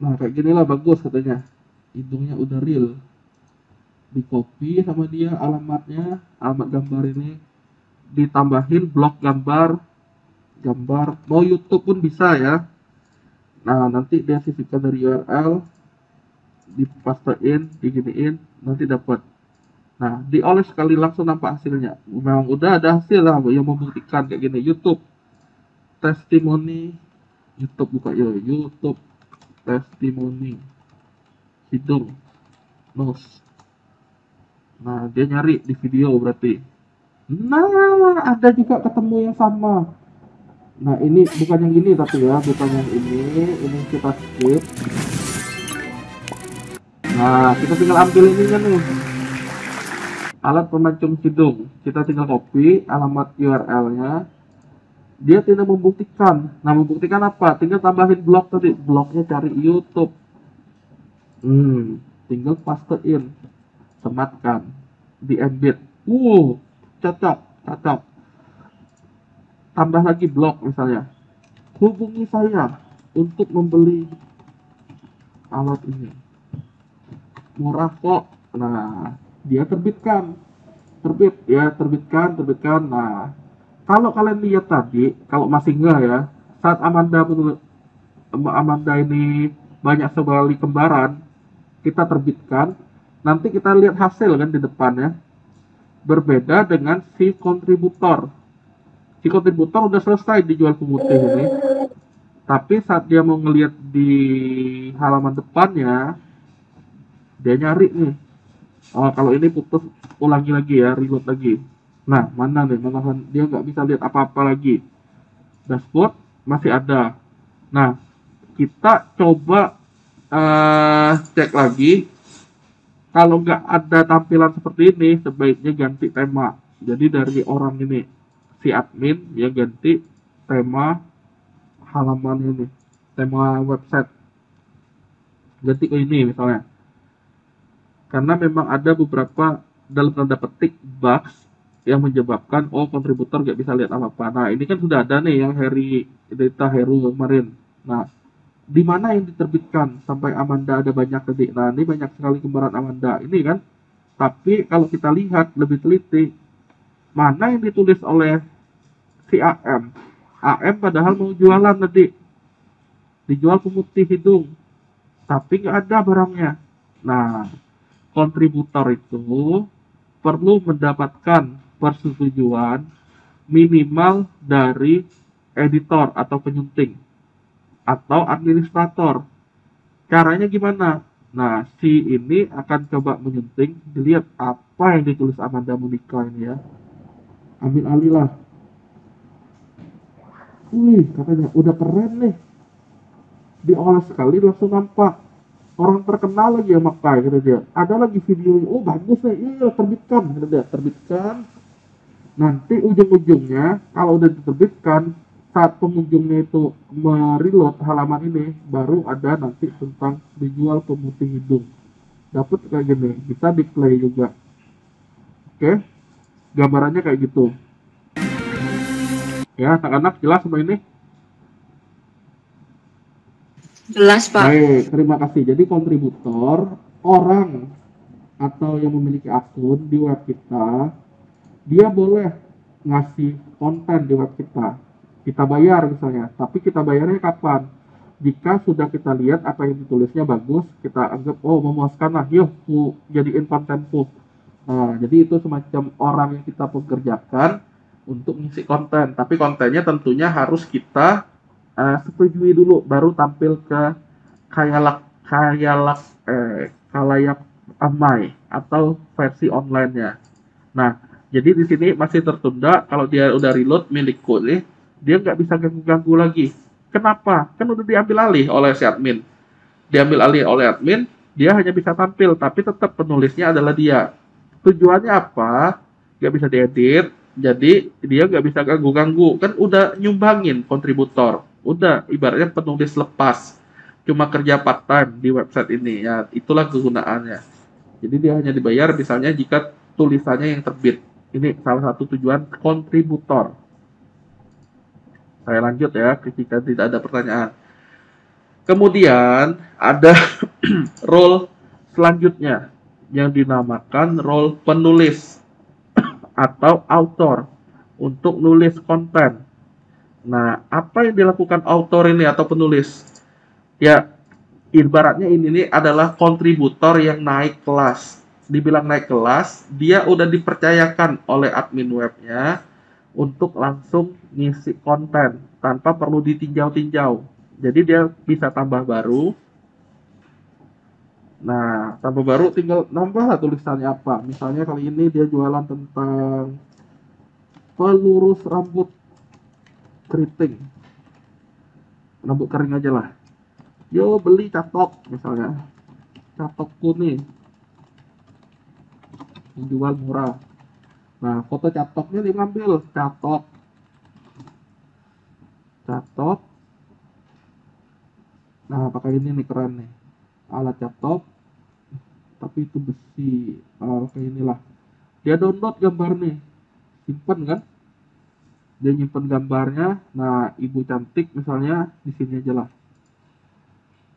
Nah, kayak gini lah bagus katanya. Hidungnya udah real. Di copy sama dia alamat gambar ini. Ditambahin blok gambar. Mau YouTube pun bisa ya. Nah, nanti dia sisipkan dari URL. Dipastein, diginiin, nanti dapat. Nah, dioles sekali langsung nampak hasilnya. Memang udah ada hasil lah yang membuktikan kayak gini. YouTube testimoni, YouTube buka ya, YouTube testimoni hidung nose. Nah, dia nyari di video berarti. Nah, ada juga ketemu yang sama. Nah, ini bukan yang ini tapi ya, bukan yang ini kita skip. Nah, kita tinggal ambil ininya nih. Alat pemancung hidung, kita tinggal copy alamat URL-nya. Dia tidak membuktikan. Nah, membuktikan apa? Tinggal tambahin blok tadi. Bloknya cari YouTube. Tinggal pastein, sematkan, di embed. Cocok. tambah lagi blog misalnya, hubungi saya untuk membeli alat ini, murah kok. Nah, dia terbitkan, terbitkan. Nah, kalau kalian lihat tadi, kalau masih enggak ya, saat Amanda ini banyak sekali kembaran, kita terbitkan, nanti kita lihat hasil kan di depannya. Berbeda dengan si kontributor. Si kontributor udah selesai dijual pemutih ini. Tapi saat dia mau ngelihat di halaman depannya, dia nyari nih. Oh, kalau ini putus, ulangi lagi ya, reload lagi. Nah, mana nih? Malahan dia nggak bisa lihat apa-apa lagi. Dashboard masih ada. Nah, kita coba cek lagi. Kalau nggak ada tampilan seperti ini, sebaiknya ganti tema. Jadi dari orang ini, si admin, ya ganti tema halaman ini, tema website. Ganti ke ini misalnya. Karena memang ada beberapa dalam tanda petik bugs yang menyebabkan kontributor nggak bisa lihat apa-apa. Nah, ini kan sudah ada nih yang data Heru kemarin. Nah, di mana yang diterbitkan sampai Amanda ada banyak tadi. Nah, ini banyak sekali kembaran Amanda ini kan. Tapi kalau kita lihat lebih teliti, mana yang ditulis oleh si AM. AM padahal mau jualan tadi, dijual pemutih hidung, tapi nggak ada barangnya. Nah, kontributor itu perlu mendapatkan persetujuan minimal dari editor atau penyunting atau administrator. Caranya gimana? Nah, si ini akan coba menyunting, dilihat apa yang ditulis Amanda Monica ini ya. Ambil alih lah. Wih, katanya udah keren nih. Diolah sekali langsung nampak. Orang terkenal lagi yang pakai, kata dia. Ada lagi videonya, oh bagus nih, iya terbitkan, kata dia. Terbitkan. Nanti ujung-ujungnya, kalau udah diterbitkan, saat pengunjungnya itu mereload halaman ini, baru ada nanti tentang dijual pemutih hidung. Dapat kayak gini, bisa di play juga. Oke, gambarannya kayak gitu. Ya, anak-anak jelas sama ini? Jelas, Pak. Baik, terima kasih. Jadi kontributor, orang atau yang memiliki akun di web kita, dia boleh ngasih konten di web kita. Kita bayar misalnya, tapi kita bayarnya kapan? Jika sudah kita lihat apa yang ditulisnya bagus, kita anggap, memuaskan lah, yuk jadiin kontenku. Nah, jadi itu semacam orang yang kita pekerjakan untuk ngisi konten, tapi kontennya tentunya harus kita setujui dulu, baru tampil ke khalayak ramai atau versi online-nya. Nah, jadi di sini masih tertunda. Kalau dia udah reload milikku nih, dia nggak bisa ganggu-ganggu lagi. Kenapa? Kan udah diambil alih oleh si admin. Diambil alih oleh admin, dia hanya bisa tampil, tapi tetap penulisnya adalah dia. Tujuannya apa? Nggak bisa diedit, jadi dia nggak bisa ganggu-ganggu. Kan udah nyumbangin kontributor. Udah ibaratnya penulis lepas. Cuma kerja part-time di website ini. Ya, itulah kegunaannya. Jadi dia hanya dibayar misalnya jika tulisannya yang terbit. Ini salah satu tujuan kontributor. Saya lanjut ya, ketika tidak ada pertanyaan. Kemudian ada role selanjutnya yang dinamakan role penulis atau author untuk nulis konten. Nah, apa yang dilakukan author ini atau penulis? Ya, ibaratnya ini adalah kontributor yang naik kelas. Dibilang naik kelas, dia udah dipercayakan oleh admin webnya untuk langsung ngisi konten tanpa perlu ditinjau-tinjau. Jadi dia bisa tambah baru. Nah, tambah baru tinggal nambah tulisannya apa. Misalnya kali ini dia jualan tentang pelurus rambut keriting. Rambut kering aja lah. Yo beli catok misalnya. Catokku nih. Jual murah. Nah, foto catoknya diambil, catok. Nah, pakai ini nih keren nih. Alat catok, tapi itu besi. Pakai inilah. Dia download gambar nih. Simpan kan? dia nyimpen gambarnya. Nah, ibu cantik misalnya di sini aja lah.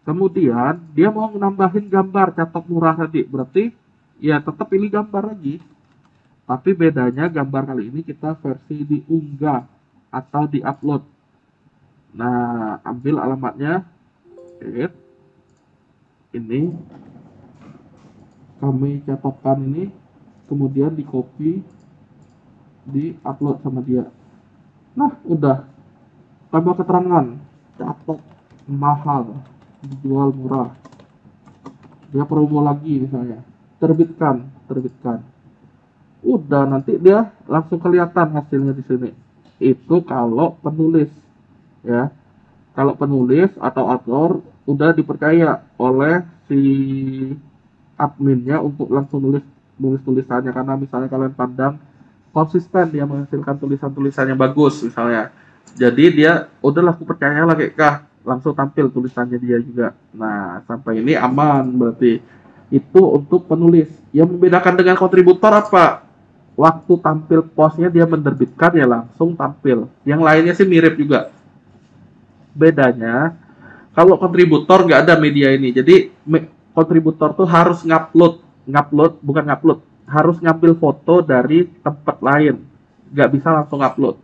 Kemudian dia mau nambahin gambar catok murah tadi, berarti ya tetap pilih gambar lagi. Tapi bedanya gambar kali ini kita versi diunggah atau diupload. Nah, ambil alamatnya, ini kami cetokkan ini, kemudian di copy, di upload sama dia. Nah, udah. Tambah keterangan, catok mahal, dijual murah. Dia promo lagi misalnya, terbitkan. Udah, nanti dia langsung kelihatan hasilnya di sini. Itu kalau penulis, ya. Kalau penulis atau author udah dipercaya oleh si adminnya untuk langsung nulis tulisannya, karena misalnya kalian pandang konsisten dia menghasilkan tulisan-tulisannya bagus misalnya, jadi dia udahlah aku percaya lah kayak kah, langsung tampil tulisannya dia juga. Nah, sampai ini aman berarti. Itu untuk penulis. Yang membedakan dengan kontributor apa? Waktu tampil postnya dia menerbitkan ya langsung tampil. Yang lainnya sih mirip juga. Bedanya kalau kontributor nggak ada media ini, jadi kontributor tuh harus harus ngambil foto dari tempat lain, nggak bisa langsung upload.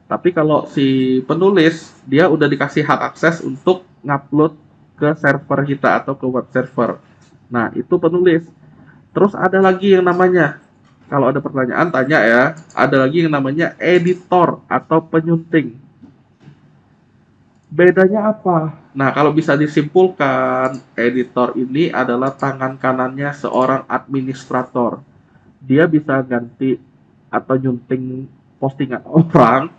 Tapi kalau si penulis, dia udah dikasih hak akses untuk ngupload ke server kita atau ke web server. Nah, itu penulis. Terus ada lagi yang namanya, kalau ada pertanyaan tanya ya, ada lagi yang namanya editor atau penyunting. Bedanya apa? Nah, kalau bisa disimpulkan, editor ini adalah tangan kanannya seorang administrator. Dia bisa ganti atau nyunting postingan orang,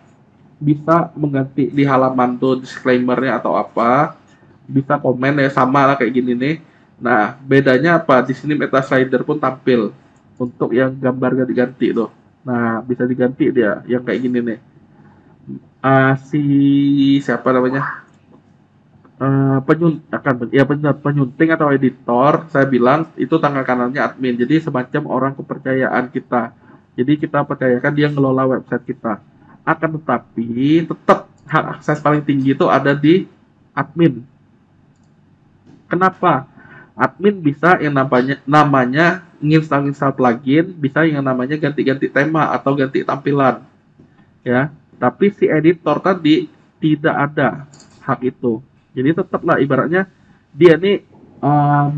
bisa mengganti di halaman tuh disclaimer-nya atau apa, bisa komen ya, sama lah kayak gini nih. Nah, bedanya apa? Di sini meta slider pun tampil untuk yang gambar ganti-ganti tuh. Nah, bisa diganti dia yang kayak gini nih. Siapa namanya? Penyunting atau editor, saya bilang itu tangan kanannya admin, jadi semacam orang kepercayaan kita, jadi kita percayakan dia ngelola website kita. Akan tetapi tetap hak akses paling tinggi itu ada di admin. Kenapa? Admin bisa yang namanya nginstal plugin, bisa yang namanya ganti-ganti tema atau ganti tampilan, ya. Tapi si editor tadi tidak ada hak itu. Jadi tetaplah ibaratnya dia nih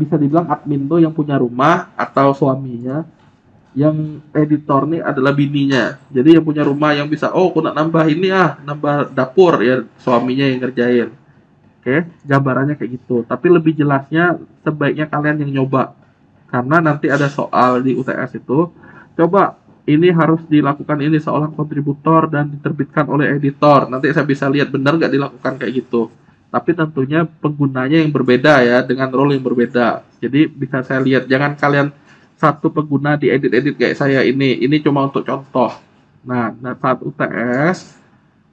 bisa dibilang admin tuh yang punya rumah atau suaminya, yang editor nih adalah bininya. Jadi yang punya rumah yang bisa, oh aku nak nambah ini nambah dapur ya, suaminya yang ngerjain. Oke, gambarannya kayak gitu. Tapi lebih jelasnya sebaiknya kalian yang nyoba, karena nanti ada soal di UTS itu. Coba ini harus dilakukan ini seorang kontributor dan diterbitkan oleh editor. Nanti saya bisa lihat benar nggak dilakukan kayak gitu. Tapi tentunya penggunanya yang berbeda ya, dengan role yang berbeda. Jadi bisa saya lihat, jangan kalian satu pengguna diedit-edit kayak saya ini cuma untuk contoh. Nah, saat UTS,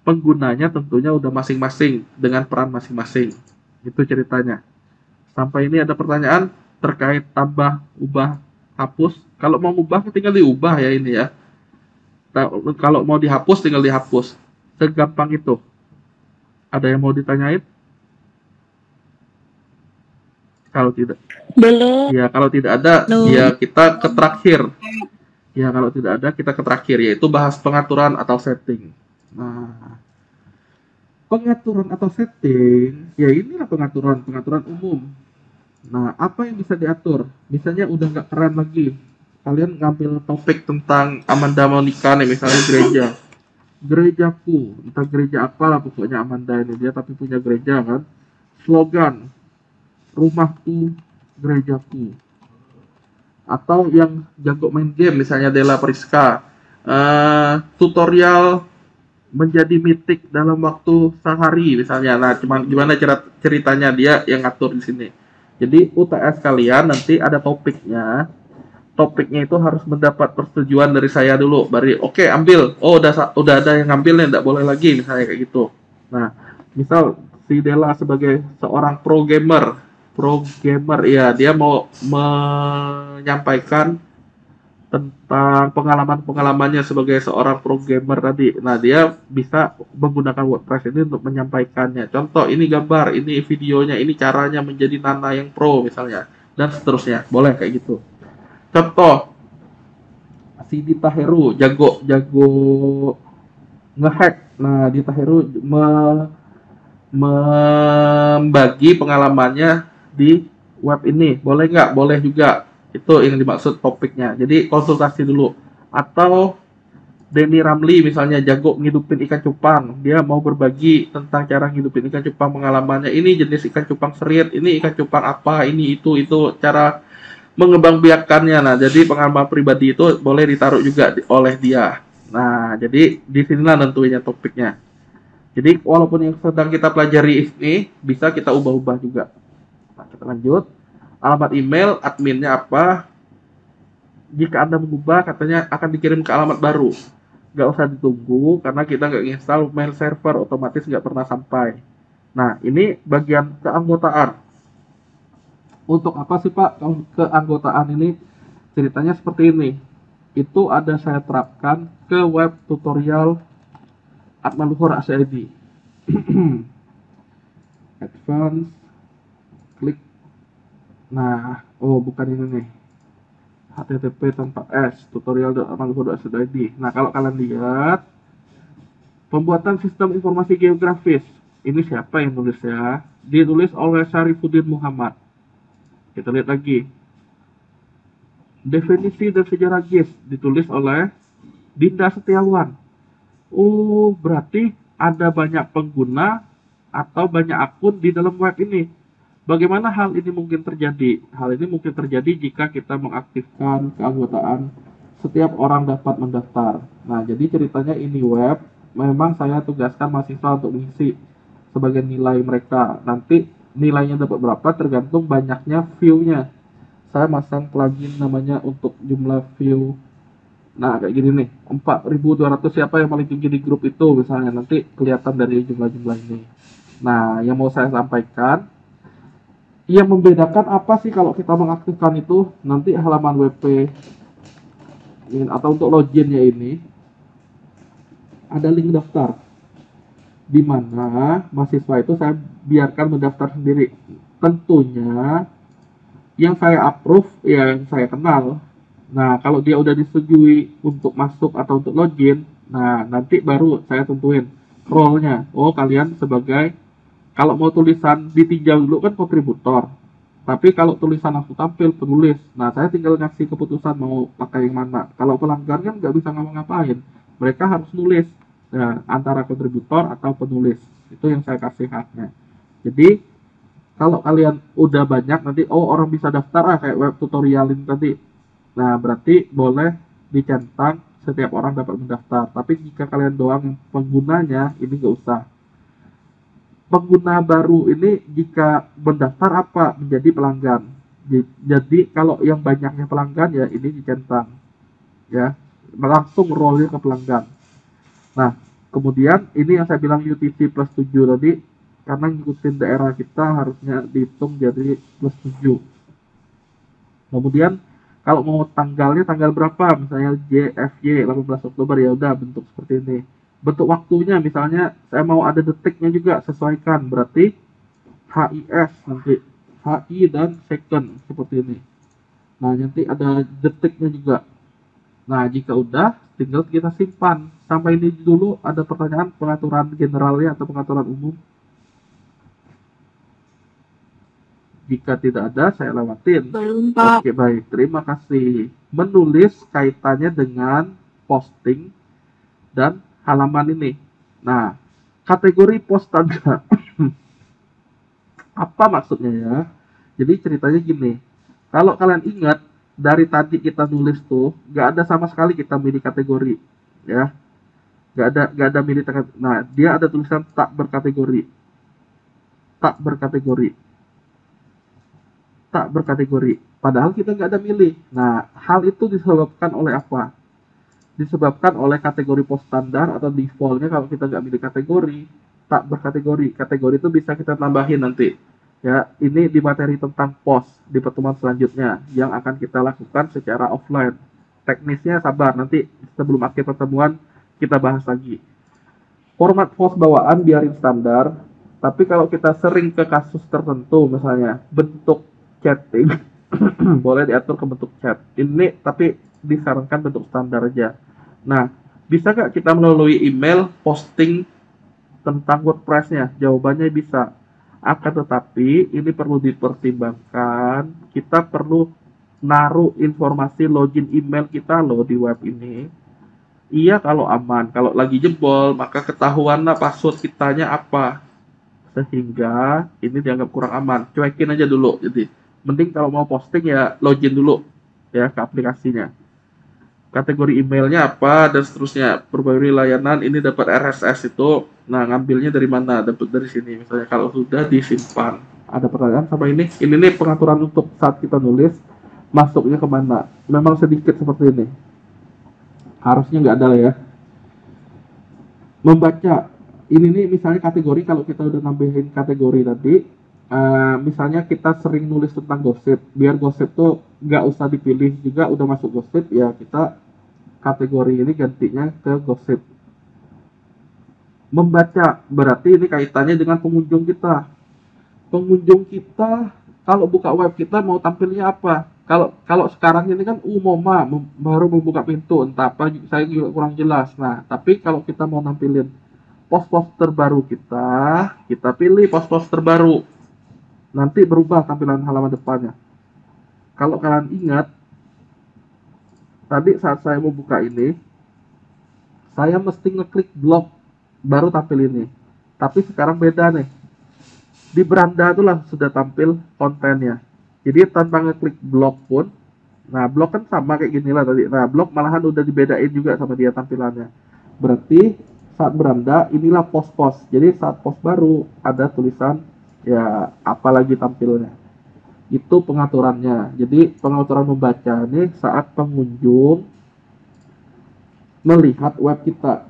penggunanya tentunya udah masing-masing dengan peran masing-masing. Itu ceritanya. Sampai ini ada pertanyaan terkait tambah, ubah, hapus. Kalau mau ubah tinggal diubah ya ini ya. Kalau mau dihapus tinggal dihapus. Segampang itu. Ada yang mau ditanyain? Kalau tidak, Belum. ya kalau tidak ada, ya kita ke terakhir. Ya kalau tidak ada, kita ke terakhir, yaitu bahas pengaturan atau setting. Nah, pengaturan atau setting, ya inilah pengaturan umum. Nah, apa yang bisa diatur? Misalnya udah nggak keren lagi, kalian ngambil topik tentang Amanda Monica nih, misalnya gerejaku, entah gereja apalah pokoknya Amanda ini, dia tapi punya gereja kan. Slogan, rumahku, gerejaku. Atau yang jago main game, misalnya Della Priska, tutorial menjadi mitik dalam waktu sehari misalnya. Nah, gimana ceritanya, dia yang ngatur di sini. Jadi UTS kalian nanti ada topiknya. Topiknya itu harus mendapat persetujuan dari saya dulu. Baru oke, ambil. Oh, udah ada yang ngambilnya, enggak boleh lagi misalnya kayak gitu. Nah, misal si Della sebagai seorang pro gamer ya, dia mau menyampaikan tentang pengalaman-pengalamannya sebagai seorang programmer tadi. Nah, dia bisa menggunakan WordPress ini untuk menyampaikannya. Contoh, ini gambar, ini videonya, ini caranya menjadi Nana yang pro misalnya, dan seterusnya. Boleh kayak gitu. Contoh, si Dita Heru jago ngehack. Nah, Dita Heru membagi pengalamannya di web ini. Boleh nggak? Boleh juga. Itu yang dimaksud topiknya. Jadi konsultasi dulu. Atau Denny Ramli misalnya jago ngidupin ikan cupang. Dia mau berbagi tentang cara ngidupin ikan cupang, pengalamannya. Ini jenis ikan cupang serit, ini ikan cupang apa, ini itu cara mengembangbiakannya. Nah, jadi pengalaman pribadi itu boleh ditaruh juga oleh dia. Nah, jadi di sinilah tentunya topiknya. Jadi walaupun yang sedang kita pelajari ini bisa kita ubah-ubah juga. Nah, kita lanjut. Alamat email adminnya apa? Jika Anda mengubah, katanya akan dikirim ke alamat baru. Nggak usah ditunggu, karena kita nggak install mail server, otomatis nggak pernah sampai. Nah, ini bagian keanggotaan. Untuk apa sih Pak keanggotaan ini? Ceritanya seperti ini. Itu ada saya terapkan ke web tutorial Atmaluhur ACID. Advance, klik. Nah, oh bukan ini nih. HTTP tanpa S, tutorial.atmaluhur.ac.id. Nah, kalau kalian lihat pembuatan sistem informasi geografis. Ini siapa yang nulis ya? Ditulis oleh Syarifuddin Muhammad. Kita lihat lagi. Definisi dan sejarah GIS ditulis oleh Dinda Setiawan. Oh, berarti ada banyak pengguna atau banyak akun di dalam web ini. Bagaimana hal ini mungkin terjadi? Hal ini mungkin terjadi jika kita mengaktifkan keanggotaan setiap orang dapat mendaftar. Nah, jadi ceritanya ini web, memang saya tugaskan mahasiswa untuk mengisi sebagian nilai mereka. Nanti nilainya dapat berapa tergantung banyaknya view-nya. Saya masang plugin namanya untuk jumlah view. Nah, kayak gini nih, 4.200 siapa yang paling tinggi di grup itu misalnya. Nanti kelihatan dari jumlah-jumlah ini. Nah, yang mau saya sampaikan, yang membedakan apa sih kalau kita mengaktifkan itu, nanti halaman WP atau untuk loginnya ini ada link daftar, di mana mahasiswa itu saya biarkan mendaftar sendiri. Tentunya yang saya approve, yang saya kenal. Nah, kalau dia udah disetujui untuk masuk atau untuk login, nah nanti baru saya tentuin role-nya. Oh, kalian sebagai, kalau mau tulisan ditinjau dulu kan kontributor. Tapi kalau tulisan langsung tampil penulis. Nah, saya tinggal ngasih keputusan mau pakai yang mana. Kalau pelanggan kan nggak bisa ngapa-ngapain. Mereka harus nulis. Nah, antara kontributor atau penulis. Itu yang saya kasih haknya. Jadi, kalau kalian udah banyak nanti, oh orang bisa daftar kayak web tutorialin tadi. Nah, berarti boleh dicentang setiap orang dapat mendaftar. Tapi jika kalian doang yang penggunanya, ini nggak usah. Pengguna baru ini jika mendaftar apa? Menjadi pelanggan. Jadi kalau yang banyaknya pelanggan ya ini dicentang. Ya, langsung role ke pelanggan. Nah, kemudian ini yang saya bilang UTC plus 7 tadi, karena ngikutin daerah kita harusnya dihitung jadi plus 7. Kemudian kalau mau tanggalnya tanggal berapa? Misalnya JFY 18 Oktober, ya udah bentuk seperti ini. Bentuk waktunya misalnya saya mau ada detiknya juga, sesuaikan. Berarti HIS nanti. HI dan second seperti ini. Nah, nanti ada detiknya juga. Nah, jika udah tinggal kita simpan. Sampai ini dulu ada pertanyaan pengaturan generalnya atau pengaturan umum. Jika tidak ada, saya lewatin. Belum, Pak. Oke, baik. Terima kasih. Menulis kaitannya dengan posting dan halaman ini. Nah, kategori post tanda. Apa maksudnya ya? Jadi ceritanya gini. Kalau kalian ingat, dari tadi kita nulis tuh, nggak ada sama sekali kita milih kategori. Ya. Nggak ada milih kategori. Nah, dia ada tulisan tak berkategori. Tak berkategori. Tak berkategori. Padahal kita nggak ada milih. Nah, hal itu disebabkan oleh apa? Disebabkan oleh kategori post standar atau defaultnya kalau kita nggak milih kategori, tak berkategori. Kategori itu bisa kita tambahin nanti. Ya, ini di materi tentang post di pertemuan selanjutnya yang akan kita lakukan secara offline. teknisnya sabar, nanti sebelum akhir pertemuan kita bahas lagi. Format host bawaan biarin standar, tapi kalau kita sering ke kasus tertentu, misalnya bentuk chatting, boleh diatur ke bentuk chat. Ini tapi disarankan bentuk standar aja. Nah, bisa nggak kita melalui email posting tentang WordPress-nya? Jawabannya bisa. Akan tetapi ini perlu dipertimbangkan, kita perlu naruh informasi login email kita loh di web ini. Iya kalau aman, kalau lagi jebol maka ketahuanlah password kitanya apa. Sehingga ini dianggap kurang aman, cuekin aja dulu. Jadi mending kalau mau posting ya login dulu ya ke aplikasinya. Kategori emailnya apa dan seterusnya. Perbarui layanan ini dapat RSS itu. Nah, ngambilnya dari mana? Dapat dari sini. Misalnya kalau sudah disimpan. Ada pertanyaan sama ini? Ini nih pengaturan untuk saat kita nulis masuknya kemana? Memang sedikit seperti ini. Harusnya nggak ada lah ya. Membaca. Ini nih misalnya kategori, kalau kita udah nambahin kategori tadi. Misalnya kita sering nulis tentang gosip. Biar gosip tuh nggak usah dipilih juga udah masuk gosip. Ya kita kategori ini gantinya ke gosip. Membaca berarti ini kaitannya dengan pengunjung kita. Pengunjung kita kalau buka web kita mau tampilnya apa? Kalau sekarang ini kan umumnya baru membuka pintu, entah apa saya juga kurang jelas. Nah, tapi kalau kita mau nampilin post-post terbaru kita pilih post-post terbaru. Nanti berubah tampilan halaman depannya. Kalau kalian ingat, tadi saat saya mau buka ini, saya mesti ngeklik blog baru tampil ini. Tapi sekarang beda nih. Di beranda itulah sudah tampil kontennya. Jadi tanpa ngeklik blog pun, nah blog kan sama kayak gini lah tadi. Nah blog malahan udah dibedain juga sama dia tampilannya. Berarti saat beranda inilah post-post. Jadi saat post baru ada tulisan ya apalagi tampilnya. Itu pengaturannya. Jadi pengaturan membaca ini saat pengunjung melihat web kita.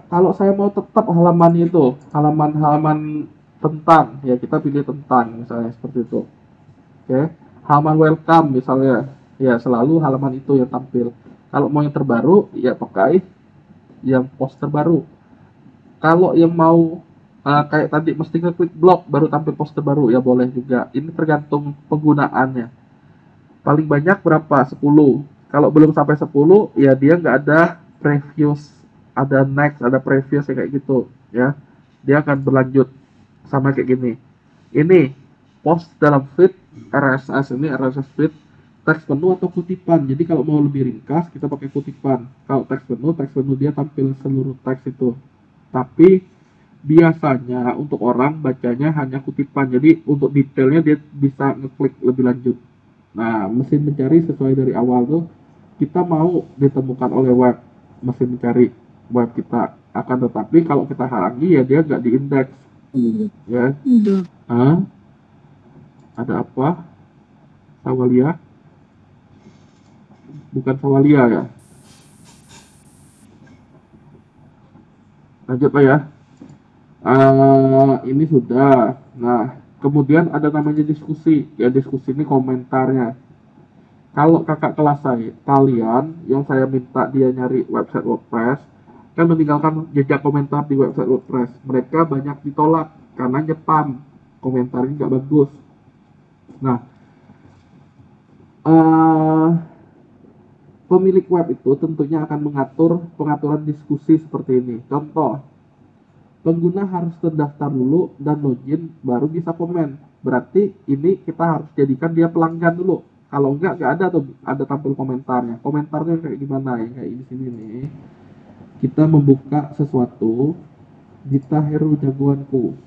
Kalau saya mau tetap halaman itu, halaman tentang, ya kita pilih tentang misalnya seperti itu. Oke, halaman welcome misalnya, ya selalu halaman itu yang tampil. Kalau mau yang terbaru, ya pakai yang post terbaru. Kalau yang mau kayak tadi mesti ngeklik blog baru tampil post terbaru, ya boleh juga. Ini tergantung penggunaannya. Paling banyak berapa? 10. Kalau belum sampai 10, ya dia nggak ada previous, ada next, ada previous kayak gitu, ya. Dia akan berlanjut sama kayak gini. Ini post dalam feed RSS, ini RSS feed teks penuh atau kutipan. Jadi kalau mau lebih ringkas kita pakai kutipan. Kalau teks penuh dia tampil seluruh teks itu. Tapi biasanya untuk orang bacanya hanya kutipan. Jadi untuk detailnya dia bisa ngeklik lebih lanjut. Nah, mesin mencari sesuai dari awal tuh kita mau ditemukan oleh web, mesin mencari web kita. Akan tetapi kalau kita halangi ya dia nggak diindeks. Ya. Ada apa? Sawalia? Bukan Sawalia ya. Lanjut lah ya. Ini sudah. Nah, kemudian ada namanya diskusi. Ya diskusi ini komentarnya. Kalau kakak kelas saya, kalian yang saya minta dia nyari website WordPress, kan meninggalkan jejak komentar di website WordPress. Mereka banyak ditolak karena nyepam. Komentarnya nggak bagus. Nah, pemilik web itu tentunya akan mengatur pengaturan diskusi seperti ini. Contoh, pengguna harus terdaftar dulu dan login baru bisa komen. Berarti ini kita harus jadikan dia pelanggan dulu. Kalau nggak ada tuh ada tampil komentarnya. Komentarnya kayak gimana ya? Kayak di sini nih. Kita membuka sesuatu, Gita Heru jagoanku.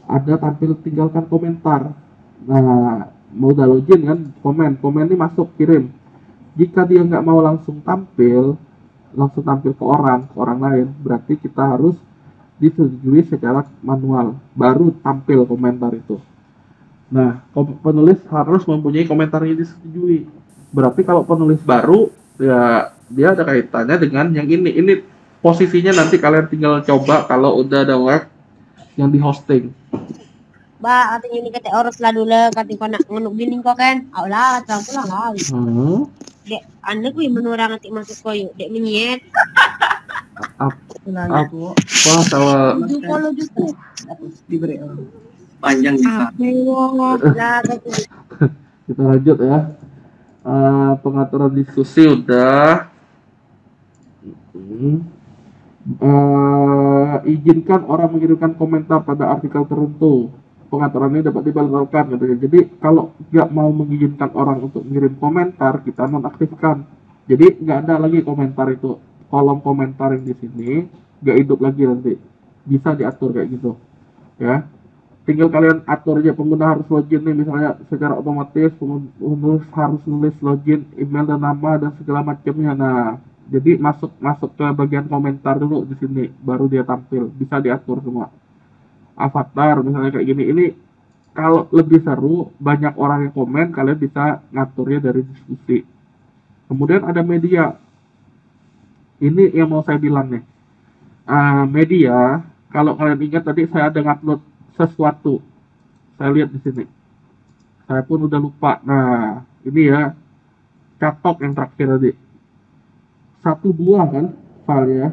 Ada tampil tinggalkan komentar. Nah, mau udah login kan, komen ini masuk, kirim. Jika dia nggak mau langsung tampil ke orang lain, berarti kita harus disetujui secara manual, baru tampil komentar itu. Nah, penulis harus mempunyai komentar yang disetujui. Berarti kalau penulis baru, ya dia ada kaitannya dengan yang ini. Ini posisinya nanti kalian tinggal coba kalau udah ada web yang di hosting. Ba, katanya ini kata oros lah dulu, katanya kau nak ngenuk gini kau kan. Aulah, terang pulang lah. Dek, anda gue menurang nanti masuk koyo. Dek menyet. Apa kalau Tujuh follow juga. Panjang sih Pak. Lah, kita lanjut ya. Pengaturan diskusi udah. Izinkan orang mengirimkan komentar pada artikel tertentu. Pengaturan ini dapat dibatalkan gitu ya. Jadi kalau nggak mau mengizinkan orang untuk mengirim komentar, kita nonaktifkan. Jadi nggak ada lagi komentar itu. Kolom komentar yang di sini nggak hidup lagi nanti. Bisa diatur kayak gitu, ya. Tinggal kalian atur aja, pengguna harus login nih misalnya secara otomatis, pengguna harus nulis login, email dan nama dan segala macamnya. Nah, jadi masuk ke bagian komentar dulu di sini, baru dia tampil. Bisa diatur semua. Avatar misalnya kayak gini, ini kalau lebih seru, banyak orang yang komen, kalian bisa ngaturnya dari diskusi. Kemudian ada media. Ini yang mau saya bilang nih. Media, kalau kalian ingat tadi saya ada ngupload sesuatu. Saya lihat di sini. Saya pun udah lupa. Nah, ini ya. Catok yang terakhir tadi. 1-2 kan file ya.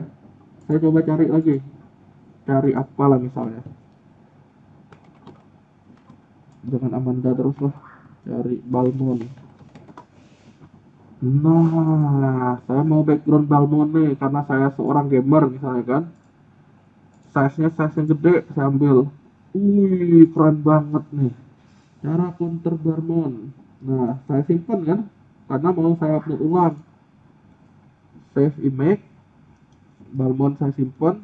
Saya coba cari lagi. Cari apalah misalnya. Jangan Amanda terus lah. Cari Balmon. Nah, saya mau background Balmon nih karena saya seorang gamer misalnya kan. Size-nya yang gede, saya ambil. Wih, keren banget nih. Cara counter Balmon. Nah, saya simpan kan karena mau saya upload ulang. Save image. Balmon saya simpan.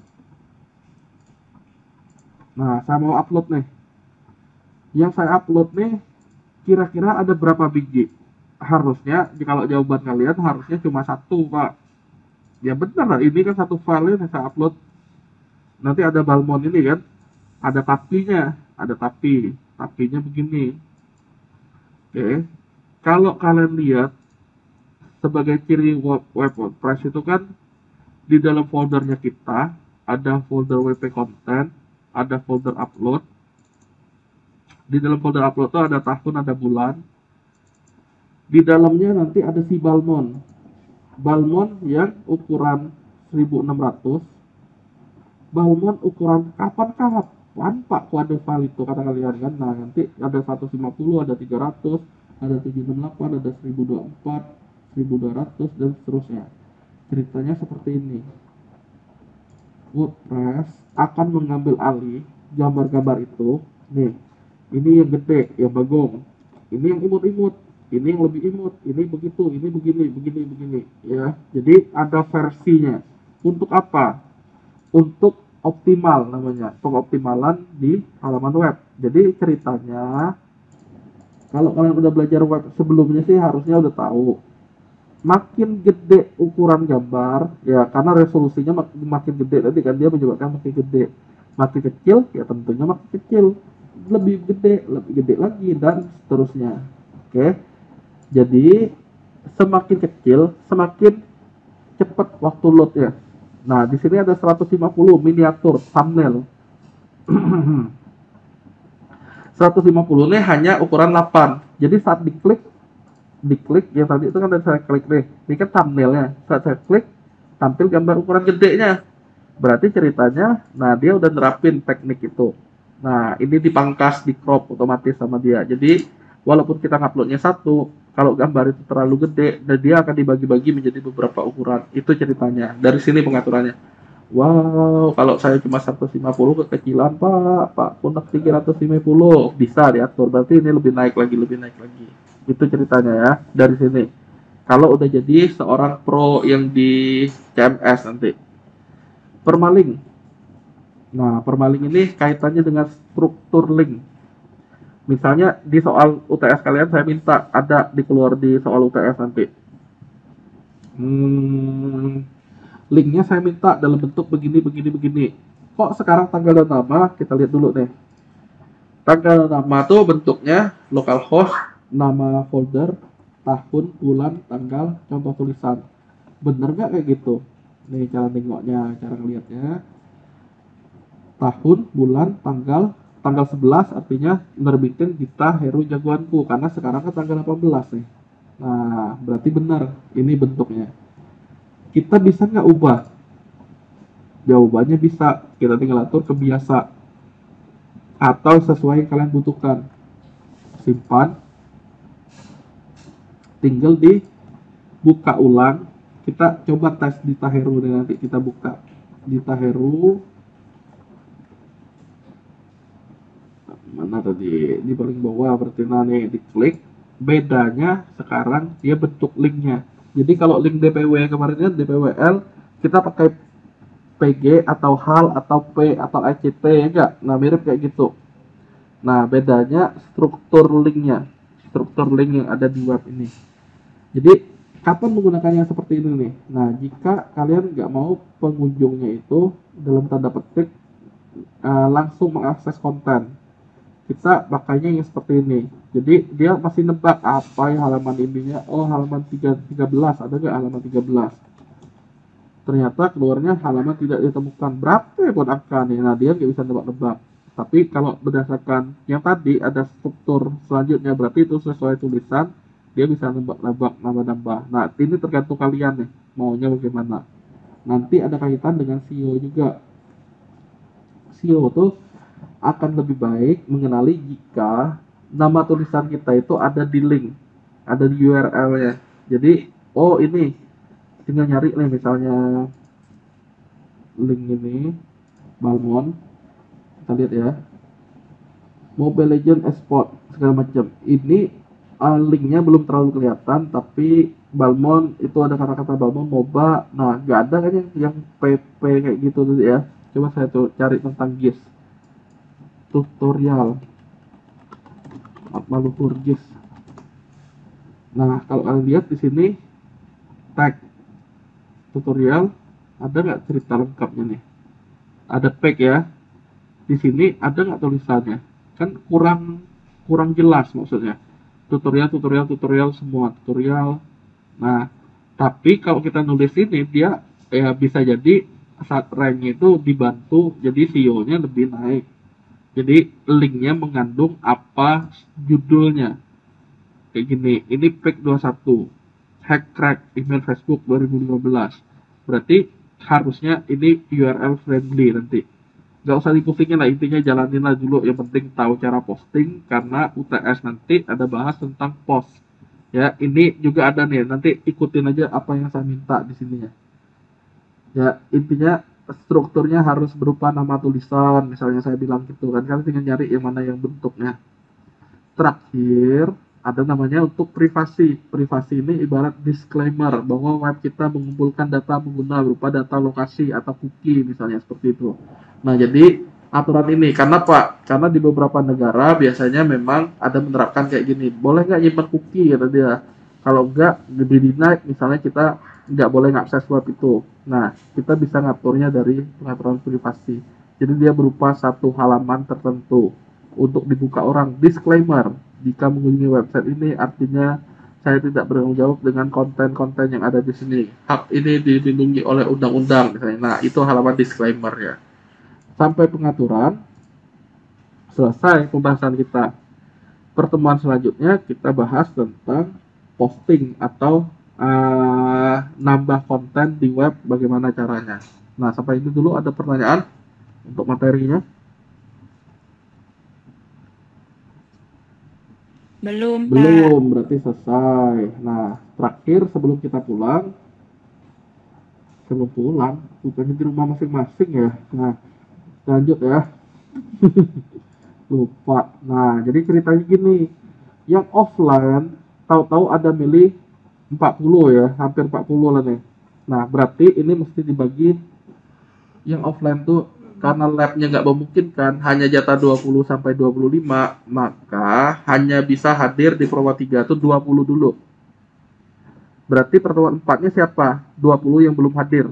Nah, saya mau upload nih. Yang saya upload nih kira-kira ada berapa biji? Harusnya kalau jawaban kalian harusnya cuma 1, Pak. Ya benar, ini kan satu file yang saya upload. Nanti ada Balmon ini kan, ada tapinya, tapinya begini. Oke. Kalau kalian lihat sebagai ciri web WordPress itu kan di dalam foldernya kita ada folder WP content, ada folder upload. Di dalam folder upload itu ada tahun, ada bulan. Di dalamnya nanti ada si Balmon. Balmon yang ukuran 1600. Balmon ukuran kapan Pak kode file itu kata kalian kan. Nah, nanti ada 150, ada 300, ada 768, ada 1024, 1200 dan seterusnya. Ceritanya seperti ini. WordPress akan mengambil alih gambar-gambar itu. Nih, ini yang gede, yang bagong. Ini yang imut-imut, ini yang lebih imut, ini begitu, ini begini, ya. Jadi ada versinya. Untuk apa? Untuk optimal namanya, pengoptimalan di halaman web. Jadi ceritanya, kalau kalian udah belajar web sebelumnya sih harusnya udah tahu. Makin gede ukuran gambar, ya karena resolusinya makin gede tadi kan dia menyebabkan makin gede. Makin kecil, ya tentunya makin kecil. Lebih gede lagi dan seterusnya. Oke. Jadi semakin kecil, semakin cepat waktu load ya. Nah, di sini ada 150 miniatur thumbnail. 150 ini hanya ukuran 8. Jadi saat diklik yang tadi itu kan saya klik deh. Ini kan thumbnailnya. Saat saya klik tampil gambar ukuran gedenya. Berarti ceritanya, nah dia udah nerapin teknik itu. Nah, ini dipangkas, di crop otomatis sama dia. Jadi walaupun kita nguploadnya 1, kalau gambar itu terlalu gede, dan dia akan dibagi-bagi menjadi beberapa ukuran. Itu ceritanya. Dari sini pengaturannya. Wow, kalau saya cuma 150 kekecilan, Pak, pundak 350 bisa diatur. Berarti ini lebih naik lagi. Itu ceritanya ya, dari sini. Kalau udah jadi seorang pro yang di CMS nanti. Permaling. Nah, permaling ini kaitannya dengan struktur link. Misalnya di soal UTS kalian saya minta ada dikeluar di soal UTS nanti. Linknya saya minta dalam bentuk begini. Kok sekarang tanggal dan nama kita lihat dulu nih. Tanggal dan nama tuh bentuknya localhost, nama folder, tahun, bulan, tanggal, contoh tulisan. Bener nggak kayak gitu? Nih cara nengoknya, cara ngeliatnya. Tahun, bulan, tanggal 11 artinya nerbitin Gita Heru Jagoanku karena sekarang kan tanggal 18 nih. Nah, berarti benar. Ini bentuknya. Kita bisa nggak ubah? Jawabannya bisa. Kita tinggal atur ke biasa. Atau sesuai yang kalian butuhkan. Simpan. Tinggal dibuka ulang. Kita coba tes di Taheru deh, nanti kita buka. Di Taheru. Mana tadi? Di paling bawah berarti nih diklik. Bedanya sekarang dia bentuk linknya. Jadi kalau link DPW kemarinnya DPWL kita pakai PG atau HAL atau P atau ICT ya enggak? Nah mirip kayak gitu. Nah bedanya struktur linknya, struktur link yang ada di web ini. Jadi kapan menggunakannya seperti ini nih? Nah jika kalian nggak mau pengunjungnya itu dalam tanda petik langsung mengakses konten, kita pakainya yang seperti ini. Jadi dia masih nebak apa yang halaman ininya. Oh halaman 13, ada nggak halaman 13? Ternyata keluarnya halaman tidak ditemukan. Berapa ya buat angka nih? Nah dia nggak bisa nebak-nebak. Tapi kalau berdasarkan yang tadi ada struktur selanjutnya, berarti itu sesuai tulisan, dia bisa nebak-nebak, nambah-nambah. Nah ini tergantung kalian nih maunya bagaimana. Nanti ada kaitan dengan SEO juga. SEO tuh akan lebih baik mengenali jika nama tulisan kita itu ada di link, ada di URL-nya. Jadi, oh ini tinggal nyari nih misalnya link ini Balmond, kita lihat ya, Mobile Legends Esport segala macam. Ini linknya belum terlalu kelihatan, tapi Balmond itu ada kata-kata Balmond MOBA. Nah, nggak ada kan yang PP kayak gitu tadi ya. Coba saya tuh cari tentang GIS. Tutorial Maluhur GIS. Nah kalau kalian lihat di sini tag tutorial, ada nggak cerita lengkapnya nih? Ada tag ya. Di sini ada nggak tulisannya? Kan kurang jelas maksudnya. Tutorial semua tutorial. Nah tapi kalau kita nulis ini dia ya bisa jadi saat rank itu dibantu, jadi SEO-nya lebih naik. Jadi linknya mengandung apa judulnya. Kayak gini, ini page 21. Hack crack email Facebook 2015. Berarti harusnya ini URL friendly nanti. Gak usah dipusingin lah, intinya jalanin lah dulu. Yang penting tahu cara posting, karena UTS nanti ada bahas tentang post. Ya, ini juga ada nih, nanti ikutin aja apa yang saya minta di sini ya. Ya, intinya strukturnya harus berupa nama tulisan, misalnya saya bilang gitu kan, kalian tinggal nyari yang mana yang bentuknya. Terakhir ada namanya untuk privasi. Privasi ini ibarat disclaimer bahwa web kita mengumpulkan data pengguna berupa data lokasi atau cookie misalnya seperti itu. Nah jadi aturan ini karena karena di beberapa negara biasanya memang ada menerapkan kayak gini, boleh nggak nyimpan cookie kata dia. Kalau enggak di deny, misalnya kita nggak boleh ngakses web itu. Nah, kita bisa ngaturnya dari pengaturan privasi. Jadi dia berupa satu halaman tertentu untuk dibuka orang. Disclaimer, jika mengunjungi website ini artinya saya tidak bertanggung jawab dengan konten-konten yang ada di sini. Hak ini dilindungi oleh undang-undang misalnya. Nah, itu halaman disclaimer ya. Sampai pengaturan, selesai pembahasan kita. Pertemuan selanjutnya kita bahas tentang posting atau nambah konten di web, bagaimana caranya. Nah sampai ini dulu. Ada pertanyaan untuk materinya? Belum, Pak. Belum, berarti selesai. Nah terakhir sebelum kita pulang, bukannya di rumah masing-masing ya. Nah lanjut ya. Lupa. Nah jadi ceritanya gini, yang offline tahu-tahu ada milih 40 ya, hampir 40 lah nih. Nah berarti ini mesti dibagi. Yang offline tuh karena labnya nggak memungkinkan, hanya jatah 20 sampai 25, maka hanya bisa hadir di pertemuan 3 tuh 20 dulu. Berarti pertemuan 4-nya siapa? 20 yang belum hadir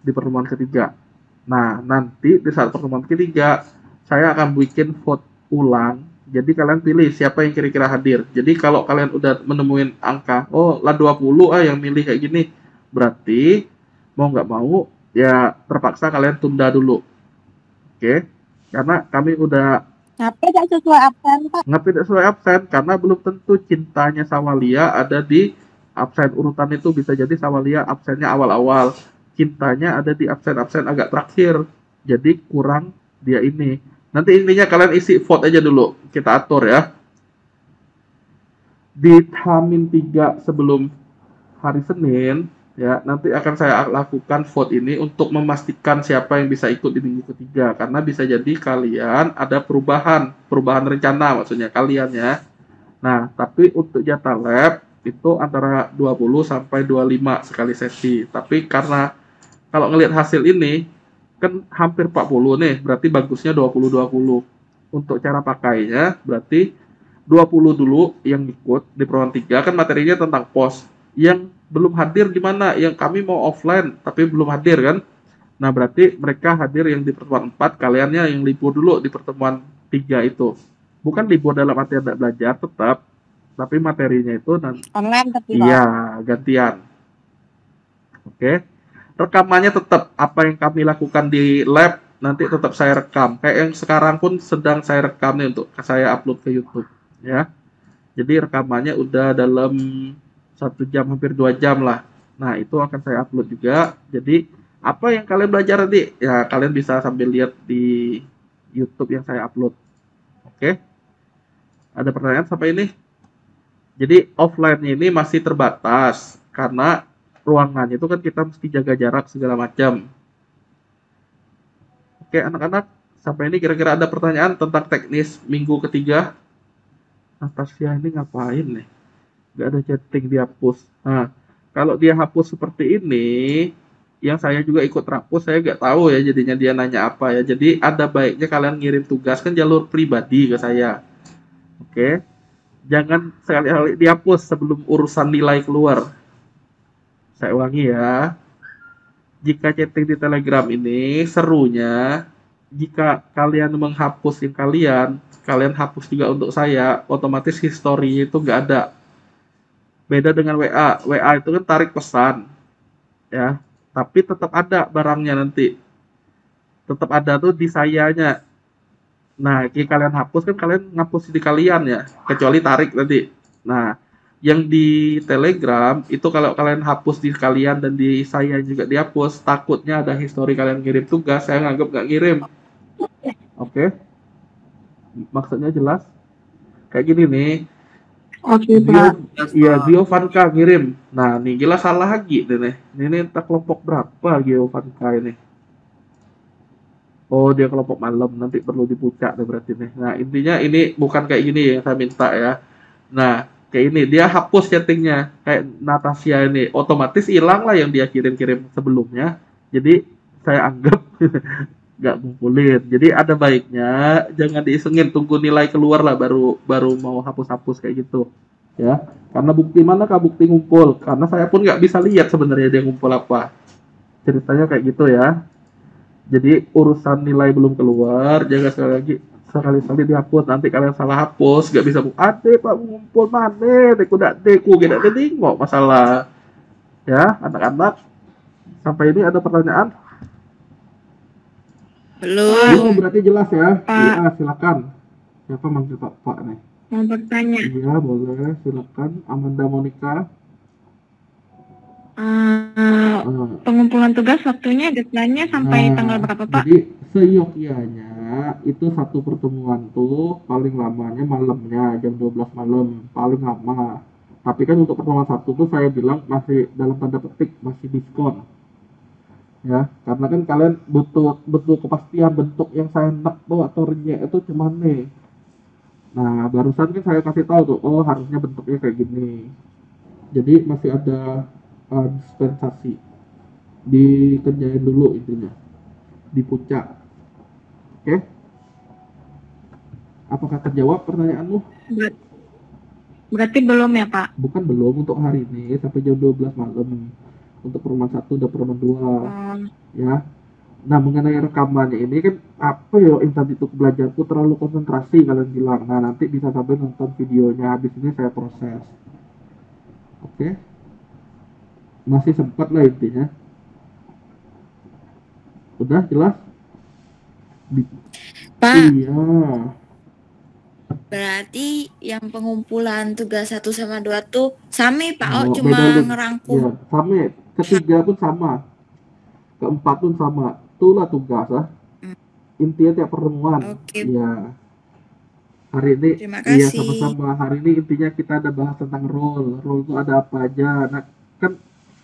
di pertemuan ketiga. Nah nanti di saat pertemuan ketiga saya akan bikin vote ulang. Jadi kalian pilih siapa yang kira-kira hadir. Jadi kalau kalian udah menemuin angka, oh lah 20 yang milih kayak gini, berarti mau nggak mau ya terpaksa kalian tunda dulu. Oke? Karena kami udah Tapi tidak sesuai absen, Pak. tidak sesuai absen karena belum tentu cintanya Sawalia ada di absen urutan itu bisa jadi Samalia absennya awal-awal, Cintanya ada di absen-absen agak terakhir, jadi kurang dia ini. Nanti intinya kalian isi vote aja dulu, kita atur ya. Di H-3 sebelum hari Senin ya, nanti akan saya lakukan vote ini untuk memastikan siapa yang bisa ikut di minggu ketiga, karena bisa jadi kalian ada perubahan rencana, maksudnya kalian ya. Nah, tapi untuk jatah lab itu antara 20 sampai 25 sekali sesi. Tapi karena kalau ngelihat hasil ini kan hampir 40 nih, berarti bagusnya 20-20. Untuk cara pakainya berarti 20 dulu yang ikut di pertemuan 3, kan materinya tentang pos. Yang belum hadir gimana? Yang kami mau offline tapi belum hadir kan? Nah, berarti mereka hadir yang di pertemuan 4, kaliannya yang libur dulu di pertemuan 3 itu. Bukan libur dalam arti tidak belajar tetap, tapi materinya itu nanti Online tapi iya gantian. Oke. Rekamannya tetap apa yang kami lakukan di lab nanti tetap saya rekam. Kayak yang sekarang pun sedang saya rekam nih untuk saya upload ke YouTube ya. Jadi rekamannya udah dalam 1 jam hampir 2 jam lah. Nah, itu akan saya upload juga. Jadi apa yang kalian belajar nanti ya kalian bisa sambil lihat di YouTube yang saya upload. Oke. Ada pertanyaan sampai ini? Jadi offline ini masih terbatas karena ruangannya itu kan kita mesti jaga jarak segala macam. Oke anak-anak, sampai ini kira-kira ada pertanyaan tentang teknis minggu ketiga? Natasha ini ngapain nih? Gak ada chatting, dihapus. Nah, kalau dia hapus seperti ini, yang saya juga ikut rapus, saya gak tahu ya jadinya dia nanya apa ya. Jadi ada baiknya kalian ngirim tugas kan jalur pribadi ke saya. Oke, jangan sekali-kali dihapus sebelum urusan nilai keluar. Saya ulangi ya. Jika chatting di Telegram ini serunya, jika kalian menghapus yang kalian hapus juga untuk saya, otomatis history itu nggak ada. Beda dengan WA. WA itu kan tarik pesan, ya. Tapi tetap ada barangnya nanti. Tetap ada tuh di sayanya. Nah, jika kalian hapus kan kalian ngapus di kalian ya, kecuali tarik nanti. Nah, yang di Telegram itu kalau kalian hapus di kalian dan di saya juga dihapus, takutnya ada histori kalian ngirim tugas, saya nganggap nggak ngirim. Oke? Maksudnya jelas? Kayak gini nih. Oke, Gio Vanka ngirim. Nah, nih gila salah lagi nih. Ini entah kelompok berapa Gio Vanka ini. Oh, dia kelompok malam, nanti perlu dipucak deh berarti nih. Nah, intinya ini bukan kayak gini yang saya minta ya. Nah, kayak ini, dia hapus chattingnya. Kayak Natasha ini, otomatis hilang lah yang dia kirim-kirim sebelumnya. Jadi, saya anggap nggak ngumpulin. Jadi, ada baiknya, jangan diisengin, tunggu nilai keluar lah, baru mau hapus-hapus kayak gitu. Ya, karena bukti manakah bukti ngumpul? Karena saya pun nggak bisa lihat sebenarnya dia ngumpul apa. Ceritanya kayak gitu ya. Jadi urusan nilai belum keluar, jaga sekali dihapus. Nanti kalian salah hapus, nggak bisa ade pak ngumpul mana, deku tidak tengok masalah. Ya anak-anak, sampai ini ada pertanyaan? Belum. Berarti jelas ya. Pak. Iya silakan. Siapa manggil Pak nih? Mau bertanya. Iya boleh, silakan. Amanda Monica. Pengumpulan tugas waktunya deadline-nya sampai tanggal berapa, Pak? Jadi seyogyanya itu satu pertemuan tuh paling lamanya malamnya jam 12 malam paling lama. Tapi kan untuk pertemuan satu tuh saya bilang masih dalam tanda petik masih diskon. Ya, karena kan kalian butuh kepastian bentuk yang saya nak tuh atau renyek itu cuman nih. Nah, barusan kan saya kasih tahu tuh, oh harusnya bentuknya kayak gini. Jadi masih ada dispensasi, dikerjain dulu intinya, dipucak. Oke? Apakah terjawab pertanyaanmu? Berarti belum ya, Pak? Bukan belum, untuk hari ini sampai jam 12 malam untuk pertemuan 1 dan pertemuan 2 ya. Nah mengenai rekamannya ini kan apa ya yang tadi itu belajarku terlalu konsentrasi kalian bilang. Nah nanti bisa sampai nonton videonya, habis ini saya proses. Oke? Masih sempat lah intinya. Udah jelas? Pak. Iya. Berarti yang pengumpulan tugas 1 sama 2 tuh sama Pak, Oh, cuma beda link. ngerangkum. Ya, sama. Ketiga pun sama. Keempat pun sama. Itulah tugas lah. Hmm. Intinya tiap pertemuan. Oke, Iya. Hari ini, terima iya kasih. sama-sama. Hari ini intinya kita ada bahas tentang role. Role itu ada apa aja. Nah, kan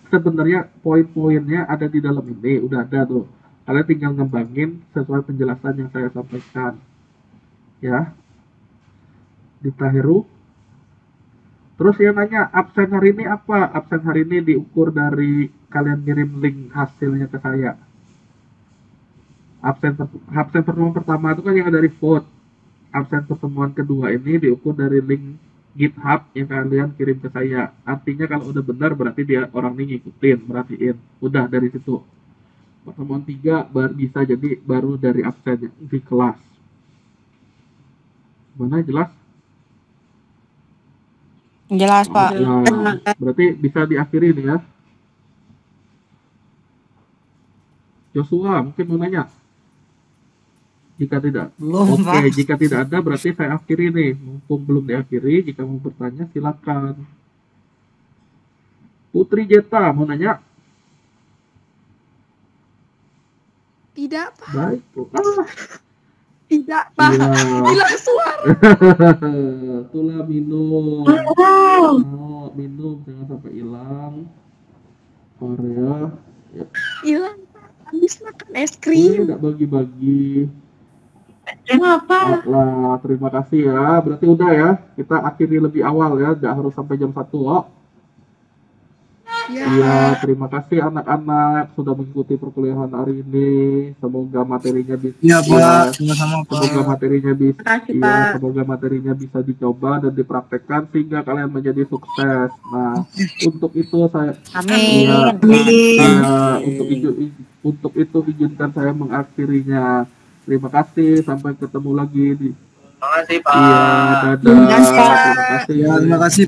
sebenarnya poin-poinnya ada di dalam ini. Udah ada tuh. Kalian tinggal ngembangin sesuai penjelasan yang saya sampaikan. Ya, Dita Heru. Terus yang nanya, absen hari ini apa? Absen hari ini diukur dari kalian ngirim link hasilnya ke saya. Absen pertemuan pertama itu kan yang dari vote. Absen pertemuan kedua ini diukur dari link GitHub yang kalian kirim ke saya. Artinya kalau udah benar berarti dia orang ini ngikutin, merhatiin. Udah dari situ. Pertemuan 3 bisa jadi baru dari absen di kelas. Mana jelas? Jelas, Pak. Nah, berarti bisa diakhiri nih ya. Joshua mungkin mau nanya. Jika tidak, Belum, oke, Pak. jika tidak ada berarti saya akhiri nih. Mumpung belum diakhiri, jika mau bertanya silakan. Putri Jeta mau nanya? Tidak, Pak. Baik. Tidak, Pak. Iya. Hilang suara. Itulah minum. Oh, minum jangan sampai hilang. Korea. Ya. Hilang, Pak. Habis makan es Ini krim. tidak bagi-bagi. Kenapa? Lah, terima kasih ya. Berarti udah ya. Kita akhiri lebih awal ya. Tidak harus sampai jam 1. Oh. Ya, Iya, terima kasih anak-anak sudah mengikuti perkuliahan hari ini. Semoga materinya bisa. Iya, Pak. Sama-sama, Semoga Pak. materinya bisa. Makasih, Iya, Pak. semoga materinya bisa dicoba dan dipraktekkan sehingga kalian menjadi sukses. Nah, untuk itu saya. Amin. Iya, Amin. untuk itu izinkan saya mengakhirinya. Terima kasih. Sampai ketemu lagi di. Terima kasih, Pak. Iya, dadah. Terima kasih. Ya, terima kasih.